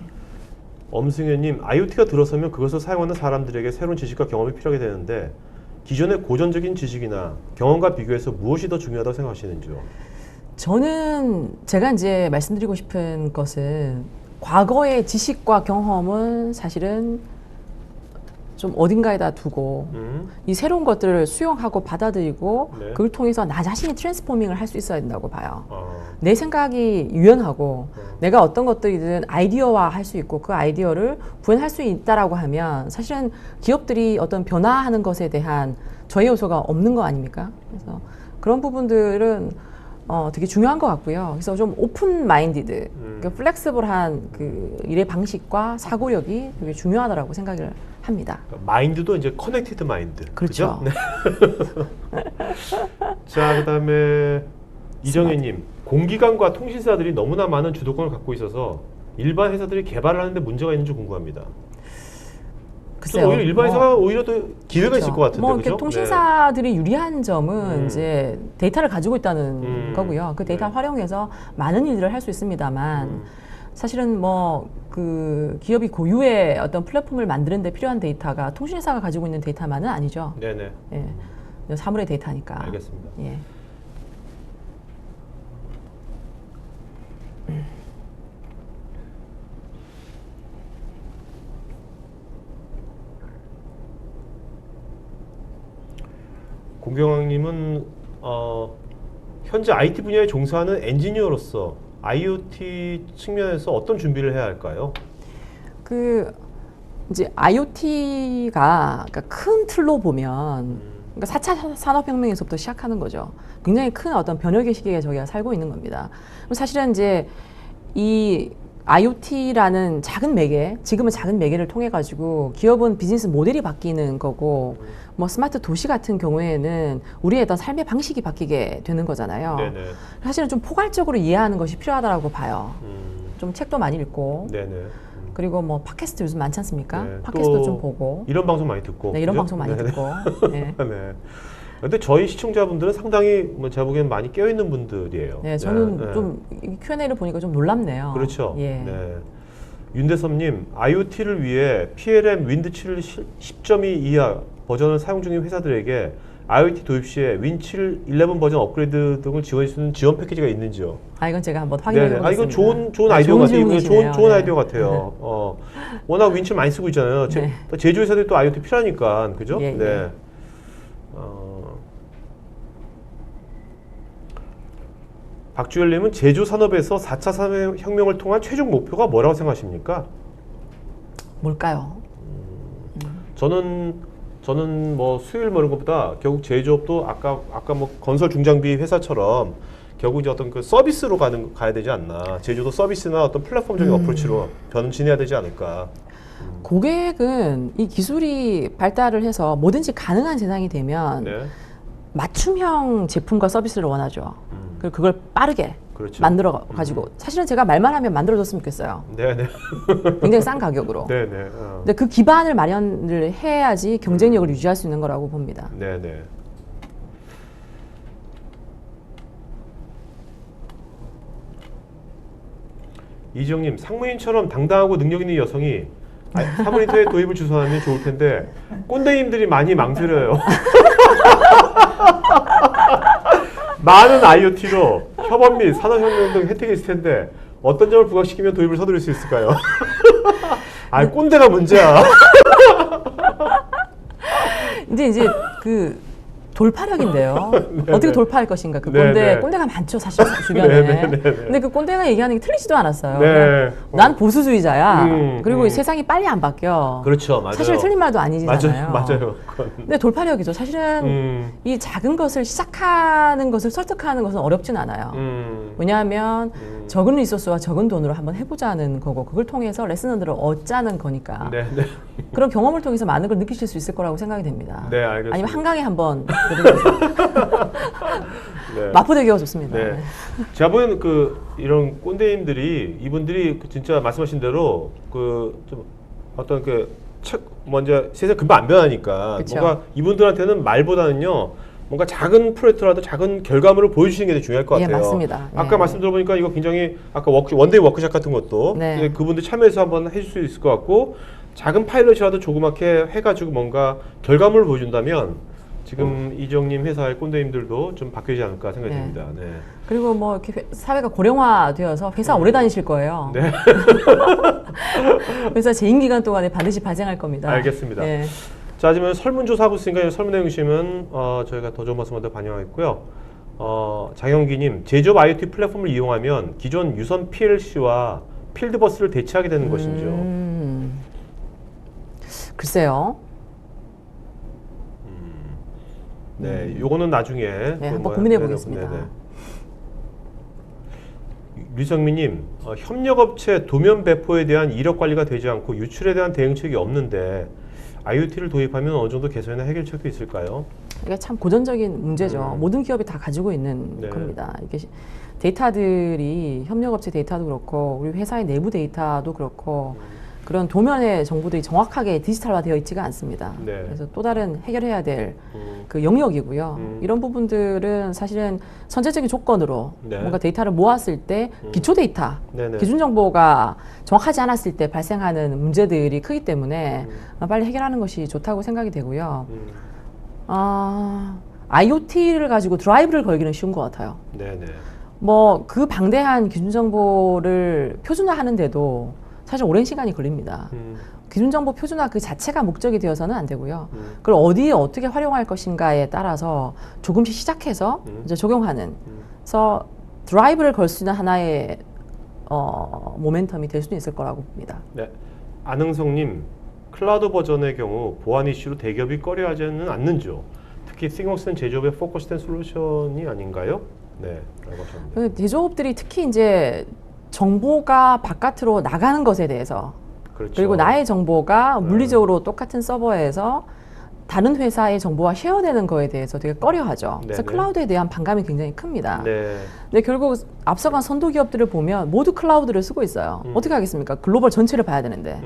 엄승현님, IoT가 들어서면 그것을 사용하는 사람들에게 새로운 지식과 경험이 필요하게 되는데 기존의 고전적인 지식이나 경험과 비교해서 무엇이 더 중요하다고 생각하시는지요? 저는 제가 이제 말씀드리고 싶은 것은 과거의 지식과 경험은 사실은 좀 어딘가에다 두고 이 새로운 것들을 수용하고 받아들이고 네. 그걸 통해서 나 자신이 트랜스포밍을 할 수 있어야 된다고 봐요. 아, 내 생각이 유연하고 내가 어떤 것들이든 아이디어화 할 수 있고 그 아이디어를 구현할 수 있다라고 하면 사실은 기업들이 어떤 변화하는 것에 대한 저해 요소가 없는 거 아닙니까? 그래서 그런 부분들은 되게 중요한 것 같고요. 그래서 좀 오픈 마인디드, 그러니까 플렉스블한 그 일의 방식과 사고력이 되게 중요하다라고 생각을 합니다. 마인드도 이제 커넥티드 마인드. 그렇죠. 그죠? 네. 자, 그다음에 이정혜님, 공기관과 통신사들이 너무나 많은 주도권을 갖고 있어서 일반 회사들이 개발을 하는데 문제가 있는지 궁금합니다. 글쎄요. 오히려 일반 회사가 오히려 더 기회가 있을 것 같은데, 뭐 그죠? 이렇게 통신사들이 유리한 점은 음. 이제 데이터를 가지고 있다는 거고요. 그 데이터 네. 활용해서 많은 일들을 할 수 있습니다만 사실은 뭐 그 기업이 고유의 어떤 플랫폼을 만드는 데 필요한 데이터가 통신사가 가지고 있는 데이터만은 아니죠. 네네. 예. 사물의 데이터니까. 알겠습니다. 예. 공경왕님은 현재 IT 분야에 종사하는 엔지니어로서 IoT 측면에서 어떤 준비를 해야 할까요? 그 이제 IoT가 그러니까 큰 틀로 보면 그러니까 4차 산업혁명에서부터 시작하는 거죠. 굉장히 큰 어떤 변혁의 시기에 저희가 살고 있는 겁니다. 그럼 사실은 이제 이 IoT라는 작은 매개, 지금은 작은 매개를 통해 가지고 기업은 비즈니스 모델이 바뀌는 거고, 뭐 스마트 도시 같은 경우에는 우리의 어떤 삶의 방식이 바뀌게 되는 거잖아요. 네네. 사실은 좀 포괄적으로 이해하는 것이 필요하다고 봐요. 좀 책도 많이 읽고, 네네. 그리고 뭐 팟캐스트 요즘 많지 않습니까? 네. 팟캐스트도 또 좀 보고, 이런 방송 많이 듣고. 네, 이런 그죠? 방송 많이 네네. 듣고. 네. 네. 근데 저희 시청자분들은 상당히 뭐 제가 보기엔 많이 깨어있는 분들이에요. 네, 저는 네. 좀 Q&A를 보니까 좀 놀랍네요. 그렇죠. 예. 네. 윤대섭님, IoT를 위해 PLM 윈드7 10.2 이하 버전을 사용 중인 회사들에게 IoT 도입 시에 윈7 11 버전 업그레이드 등을 지원해 주는 지원 패키지가 있는지요? 아, 이건 제가 한번 확인해 네네. 보겠습니다. 이건 좋은 아, 아이디어 같아요. 이거 질문이시네요. 좋은 네. 아이디어 같아요. 워낙 윈7 많이 쓰고 있잖아요. 네. 제조회사들이 또 IoT 필요하니까, 그죠? 예, 네. 예. 박주열님은 제조 산업에서 4차 산업혁명을 통한 최종 목표가 뭐라고 생각하십니까? 뭘까요? 저는 뭐 수율 뭐 이런 것보다 결국 제조업도 아까 뭐 건설 중장비 회사처럼 결국 이제 어떤 그 서비스로 가야 되지 않나. 제조도 서비스나 어떤 플랫폼적인 어프로치로 변진해야 되지 않을까. 고객은 이 기술이 발달을 해서 뭐든지 가능한 세상이 되면 네. 맞춤형 제품과 서비스를 원하죠. 그리고 그걸 빠르게 그렇죠. 만들어 가지고 사실은 제가 말만 하면 만들어줬으면 좋겠어요. 네네. 굉장히 싼 가격으로. 네네. 근데 그 기반을 마련을 해야지 경쟁력을 유지할 수 있는 거라고 봅니다. 네네. 이지영님, 상무님처럼 당당하고 능력 있는 여성이 사무인터에 도입을 주선하면 좋을 텐데 꼰대님들이 많이 망설여요. 많은 IoT로 협업 및 산업혁명 등 혜택이 있을 텐데 어떤 점을 부각시키면 도입을 서두를 수 있을까요? 아, 꼰대가 문제야. 이제 그 돌파력인데요. 네네. 어떻게 돌파할 것인가. 그 네네. 꼰대가 많죠, 사실 주변에. 네네네네. 근데 그 꼰대가 얘기하는 게 틀리지도 않았어요. 네. 그냥 난 보수주의자야. 그리고 음. 세상이 빨리 안 바뀌어. 그렇죠, 맞아요. 사실 틀린 말도 아니잖아요. 맞아요. 그건. 근데 돌파력이죠. 사실은 이 작은 것을 시작하는 것을 설득하는 것은 어렵진 않아요. 왜냐하면 적은 리소스와 적은 돈으로 한번 해보자는 거고, 그걸 통해서 레슨들을 얻자는 거니까. 네, 네. 그런 경험을 통해서 많은 걸 느끼실 수 있을 거라고 생각이 됩니다. 네, 알겠습니다. 아니면 한강에 한번 네. 마포대교가 좋습니다. 네. 제가 보기에는 이런 꼰대님들이 이분들이 진짜 말씀하신 대로 좀 어떤 먼저 세상 금방 안 변하니까 그쵸. 뭔가 이분들한테는 말보다는요 뭔가 작은 프로젝트라도 작은 결과물을 보여주시는 게 되게 중요할 것 예, 같아요. 맞습니다. 아까 예. 말씀 들어보니까 이거 굉장히 아까 원데이 워크샵 같은 것도 네. 그분들 참여해서 한번 해줄 수 있을 것 같고 작은 파일럿이라도 조그맣게 해가지고 뭔가 결과물을 보여준다면 지금 이정님 회사의 꼰대님들도 좀 바뀌지 않을까 생각이 네. 듭니다. 네. 그리고 뭐 이렇게 사회가 고령화되어서 회사 오래 다니실 거예요. 네. 회사 재임 기간 동안에 반드시 발생할 겁니다. 알겠습니다. 예. 자, 지금 설문조사 하고 있으니까 설문 내용 주시면 저희가 더 좋은 말씀을 더 반영하겠고요. 장영기님, 제조업 IoT 플랫폼을 이용하면 기존 유선 PLC와 필드버스를 대체하게 되는 것인지요? 글쎄요. 네, 요거는 나중에 네, 한번 고민해 보겠습니다. 류성민님, 협력업체 도면 배포에 대한 이력 관리가 되지 않고 유출에 대한 대응책이 없는데 IoT를 도입하면 어느 정도 개선이나 해결책도 있을까요? 이게 참 고전적인 문제죠. 모든 기업이 다 가지고 있는 네. 겁니다. 이게 데이터들이 협력업체 데이터도 그렇고 우리 회사의 내부 데이터도 그렇고 그런 도면의 정보들이 정확하게 디지털화되어 있지가 않습니다. 네. 그래서 또 다른 해결해야 될 그 영역이고요. 이런 부분들은 사실은 선제적인 조건으로 네. 뭔가 데이터를 모았을 때 기초 데이터, 네네. 기준 정보가 정확하지 않았을 때 발생하는 문제들이 크기 때문에 빨리 해결하는 것이 좋다고 생각이 되고요. IoT를 가지고 드라이브를 걸기는 쉬운 것 같아요. 네네. 뭐 그 방대한 기준 정보를 표준화하는데도 사실 오랜 시간이 걸립니다. 기준 정보 표준화 그 자체가 목적이 되어서는 안 되고요. 그걸 어디에 어떻게 활용할 것인가에 따라서 조금씩 시작해서 이제 적용하는. 그래서 드라이브를 걸 수 있는 하나의 모멘텀이 될 수도 있을 거라고 봅니다. 네. 안흥성님, 클라우드 버전의 경우 보안 이슈로 대기업이 꺼려하지는 않는지요? 특히 싱워스는 제조업에 포커스된 솔루션이 아닌가요? 네, 라고 하셨는데. 그 대조업들이 특히 이제 정보가 바깥으로 나가는 것에 대해서 그렇죠. 그리고 나의 정보가 물리적으로 똑같은 서버에서 다른 회사의 정보와 쉐어되는 거에 대해서 되게 꺼려하죠. 그래서 네네. 클라우드에 대한 반감이 굉장히 큽니다. 네. 근데 결국 앞서간 선도 기업들을 보면 모두 클라우드를 쓰고 있어요. 어떻게 하겠습니까? 글로벌 전체를 봐야 되는데.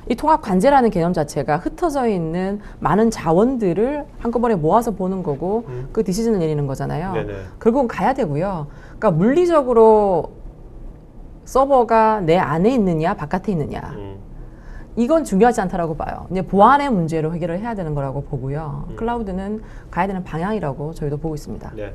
이 통합 관제라는 개념 자체가 흩어져 있는 많은 자원들을 한꺼번에 모아서 보는 거고 그 디시전을 내리는 거잖아요. 네네. 결국은 가야 되고요. 그러니까 물리적으로 서버가 내 안에 있느냐 바깥에 있느냐 이건 중요하지 않다라고 봐요. 이제 보안의 문제로 해결을 해야 되는 거라고 보고요. 클라우드는 가야 되는 방향이라고 저희도 보고 있습니다. 네.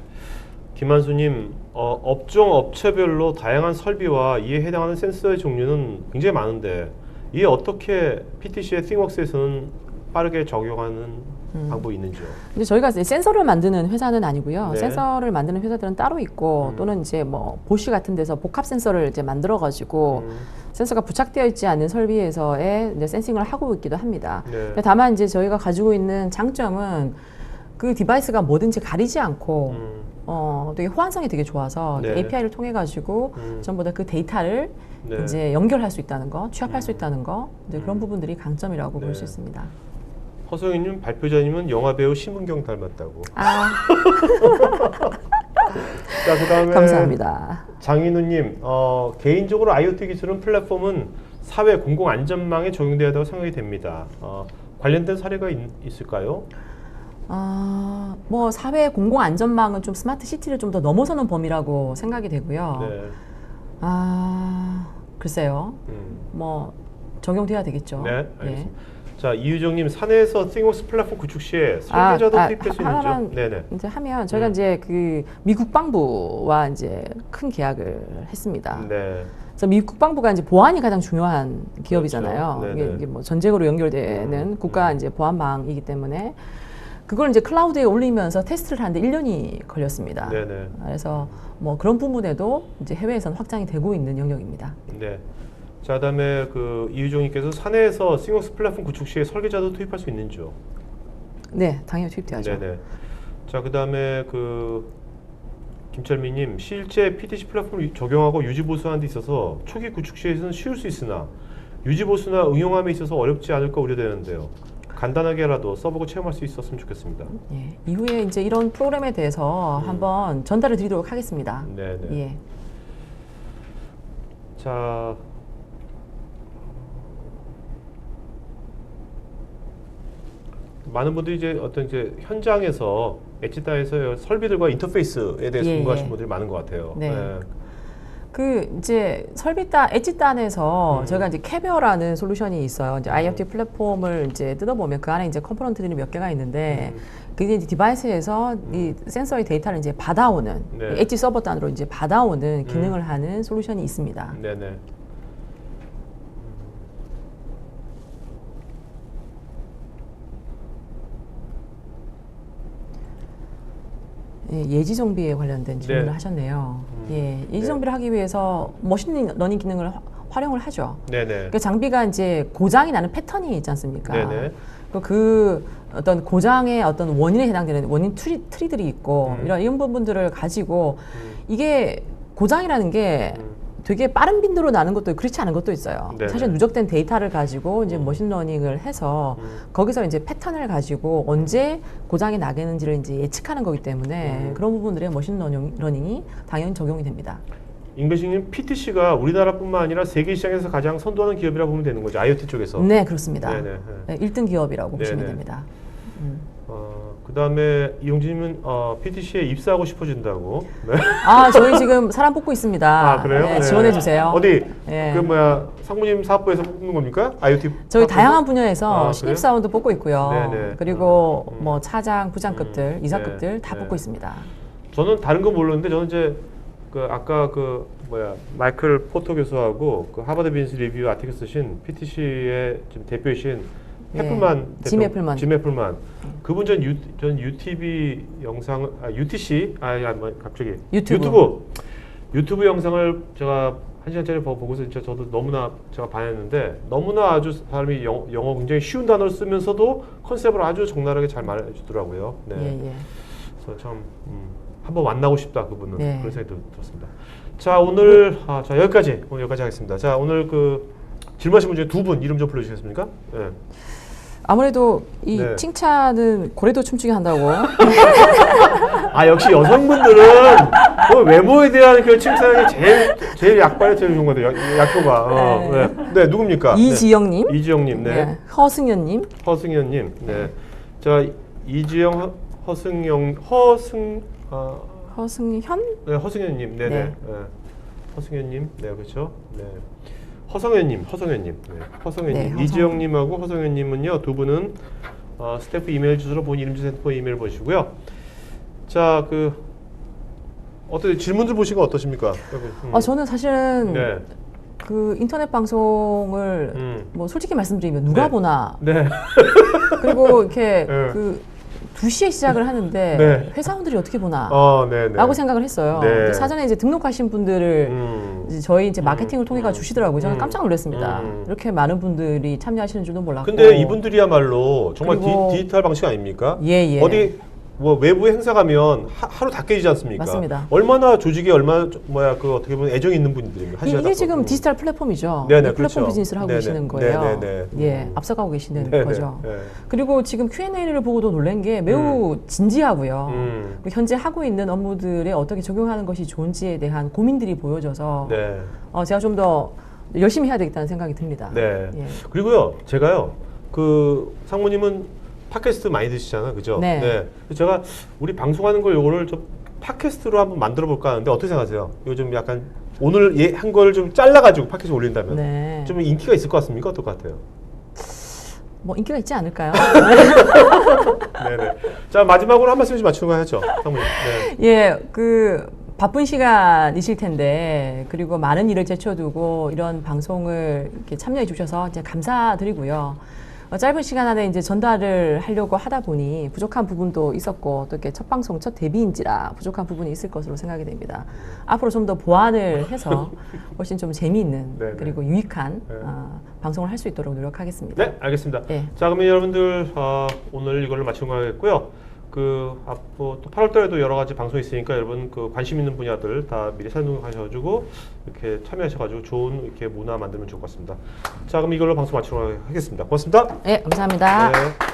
김한수님, 업종 업체별로 다양한 설비와 이에 해당하는 센서의 종류는 굉장히 많은데 이에 어떻게 PTC의 싱웍스에서는 빠르게 적용하는 방법이 있는지요? 근데 저희가 이제 센서를 만드는 회사는 아니고요. 네. 센서를 만드는 회사들은 따로 있고 또는 이제 뭐 보쉬 같은 데서 복합 센서를 이제 만들어 가지고 센서가 부착되어 있지 않는 설비에서의 이제 센싱을 하고 있기도 합니다. 네. 근데 다만 이제 저희가 가지고 있는 장점은 그 디바이스가 뭐든지 가리지 않고 되게 호환성이 되게 좋아서 네. API를 통해 가지고 전부 다 그 데이터를 네. 이제 연결할 수 있다는 거, 취합할 수 있다는 거, 이제 그런 부분들이 강점이라고 네. 볼 수 있습니다. 허성희님, 발표자님은 영화배우 심은경 닮았다고. 아, 자, 그다음에 감사합니다. 장인우님, 개인적으로 IoT 기술은 플랫폼은 사회 공공 안전망에 적용돼야 한다고 생각이 됩니다. 관련된 사례가 있을까요? 뭐 사회 공공 안전망은 좀 스마트 시티를 좀 더 넘어서는 범위라고 생각이 되고요. 네. 글쎄요. 뭐 적용돼야 되겠죠. 네, 알겠습니다. 자, 이유정님, 사내에서 싱워스 플랫폼 구축 시에 아, 설계자도 투입될 수 하나만 있는지요? 네네. 이제 하면 저희가 이제 그 미 국방부와 이제 큰 계약을 했습니다. 네. 그래서 미국 국방부가 이제 보안이 가장 중요한 기업이잖아요. 그렇죠. 네네. 이게 뭐 전쟁으로 연결되는 국가 이제 보안망이기 때문에 그걸 이제 클라우드에 올리면서 테스트를 하는데 1년이 걸렸습니다. 네네. 그래서 뭐 그런 부분에도 이제 해외에서는 확장이 되고 있는 영역입니다. 네. 자, 그다음에 그 이유종님께서 사내에서 싱옥스 플랫폼 구축 시에 설계자도 투입할 수 있는지요? 네, 당연히 투입돼야죠. 네네. 자, 그다음에 그 김철미님, 실제 PTC 플랫폼을 적용하고 유지 보수하는 데 있어서 초기 구축 시에서는 쉬울 수 있으나 유지 보수나 응용함에 있어서 어렵지 않을까 우려되는데요. 간단하게라도 써보고 체험할 수 있었으면 좋겠습니다. 예, 이후에 이제 이런 프로그램에 대해서 한번 전달을 드리도록 하겠습니다. 네네. 예. 자, 많은 분들이 이제 어떤 이제 현장에서 엣지단에서 설비들과 인터페이스에 대해서 예, 궁금하신 예. 분들이 많은 것 같아요. 네. 그 이제 설비단 엣지단에서 저희가 이제 캐비어라는 솔루션이 있어요. 이제 IoT 플랫폼을 이제 뜯어보면 그 안에 이제 컴포넌트들이 몇 개가 있는데 그게 이제 디바이스에서 이 센서의 데이터를 이제 받아오는 네. 엣지 서버단으로 이제 받아오는 기능을 하는 솔루션이 있습니다. 네네. 예, 예지 정비에 관련된 질문을 네. 하셨네요. 예, 예지 네. 정비를 하기 위해서 머신러닝 기능을 활용을 하죠. 네네. 그 장비가 이제 고장이 나는 패턴이 있지 않습니까? 네네. 그 어떤 고장의 어떤 원인에 해당되는 원인 트리들이 있고 이런 부분들을 가지고 이게 고장이라는 게 되게 빠른 빈도로 나는 것도 그렇지 않은 것도 있어요. 네네. 사실 누적된 데이터를 가지고 이제 머신러닝을 해서 거기서 이제 패턴을 가지고 언제 고장이 나겠는지를 이제 예측하는 거기 때문에 그런 부분들에 머신러닝이 당연히 적용이 됩니다. 잉글싱님, PTC가 우리나라뿐만 아니라 세계 시장에서 가장 선도하는 기업이라고 보면 되는 거죠. IoT 쪽에서. 네, 그렇습니다. 네네. 네, 1등 기업이라고 보시면 네네. 됩니다. 그다음에 이용진님은 PTC에 입사하고 싶어진다고. 네. 아, 저희 지금 사람 뽑고 있습니다. 아, 그래요? 네, 네. 지원해 주세요. 어디? 네. 그 뭐야 상무님 사업부에서 뽑는 겁니까? IoT. 저희 사업부에서? 다양한 분야에서 아, 신입 그래요? 사원도 뽑고 있고요. 네네. 그리고 뭐 차장, 부장급들, 이사급들 네. 다 네. 뽑고 있습니다. 저는 다른 건 모르는데 저는 이제 그 아까 그 뭐야 마이클 포터 교수하고 그 하버드 비즈니스 리뷰 아티클 쓰신 PTC의 지금 대표이신 네. 해플만 짐 해플만. 짐 해플만 그분 전 UTV 영상 UTC 뭐 갑자기 유튜브 영상을 제가 1시간짜리 보고서 진짜 저도 너무나 제가 반했는데 너무나 아주 사람이 영어 굉장히 쉬운 단어를 쓰면서도 컨셉을 아주 적나라하게 잘 말해주더라고요. 네. 예, 예. 그래서 참 한번 만나고 싶다 그분은 네. 그런 생각이 들었습니다. 자 오늘 자 여기까지 오늘 여기까지 하겠습니다. 자 오늘 그 질문하신 분 중에 두 분 이름 좀 불러주시겠습니까? 네. 아무래도 이 네. 칭찬은 고래도 춤추게 한다고. 아 역시 여성분들은 그 외모에 대한 그 칭찬이 제일 약발에 제일 좋은 것 같아요. 약효가. 네. 누굽니까? 이지영님, 네. 이지영님, 네. 네. 허승현님, 허승현님, 네. 자 이지영, 허승현, 네, 허승현님, 네네. 네. 네. 허승현님, 네, 그렇죠. 네. 허성현님, 네. 허성현님, 네, 이지영님하고 허성현님은요 두 분은 스태프 이메일 주소로 본 이름 주소 이메일 보시고요. 자, 그 어떻게 질문들 보시고 어떠십니까? 저는 사실은 네. 그 인터넷 방송을 뭐 솔직히 말씀드리면 누가 네. 보나. 네. 그리고 이렇게 네. 그 2시에 시작을 하는데 네. 회사원들이 어떻게 보나. 네, 네. 라고 생각을 했어요. 네. 근데 사전에 이제 등록하신 분들을 이제 저희 이제 마케팅을 통해 주시더라고요. 저는 깜짝 놀랐습니다. 이렇게 많은 분들이 참여하시는 줄도 몰랐고. 근데 이분들이야말로 정말 그리고 디지털 방식 아닙니까? 예. 어디 뭐 외부 행사 가면 하루 다 깨지지 않습니까? 맞습니다. 얼마나 조직에 얼마나 그 어떻게 보면 애정이 있는 분들입니다. 이게 지금 디지털 플랫폼이죠. 네네, 이 플랫폼 그렇죠. 비즈니스를 하고 네네. 계시는 거예요. 네네네. 예, 앞서가고 계시는 네네. 거죠. 네. 그리고 지금 Q&A를 보고도 놀란 게 매우 진지하고요. 그리고 현재 하고 있는 업무들에 어떻게 적용하는 것이 좋은지에 대한 고민들이 보여져서 네. 제가 좀 더 열심히 해야 되겠다는 생각이 듭니다. 네. 예. 그리고요, 제가요, 그 상무님은 팟캐스트 많이 드시잖아요, 그죠? 네. 그래서 제가 우리 방송하는 걸 요거를 좀 팟캐스트로 한번 만들어 볼까 하는데 어떻게 생각하세요? 요즘 약간 오늘 한 걸 좀 잘라가지고 팟캐스트 올린다면 네. 좀 인기가 있을 것 같습니까? 어떨 것 같아요? 뭐 인기가 있지 않을까요? 네네. 자 마지막으로 한 말씀 좀 맞추는 거 하죠, 상무님. 네. 예, 그 바쁜 시간이실 텐데 그리고 많은 일을 제쳐두고 이런 방송을 이렇게 참여해 주셔서 이제 감사드리고요. 짧은 시간 안에 이제 전달을 하려고 하다 보니 부족한 부분도 있었고 또 이렇게 첫 방송 첫 데뷔인지라 부족한 부분이 있을 것으로 생각이 됩니다. 앞으로 좀 더 보완을 해서 훨씬 좀 재미있는 네네. 그리고 유익한 네. 방송을 할 수 있도록 노력하겠습니다. 네, 알겠습니다. 네. 자, 그러면 여러분들 오늘 이걸로 마치는 거 하겠고요. 또 8월달에도 여러 가지 방송이 있으니까 여러분 관심 있는 분야들 다 미리 생각하셔가지고 이렇게 참여하셔가지고 좋은 이렇게 문화 만들면 좋을 것 같습니다. 자, 그럼 이걸로 방송 마치도록 하겠습니다. 고맙습니다. 네, 감사합니다. 네.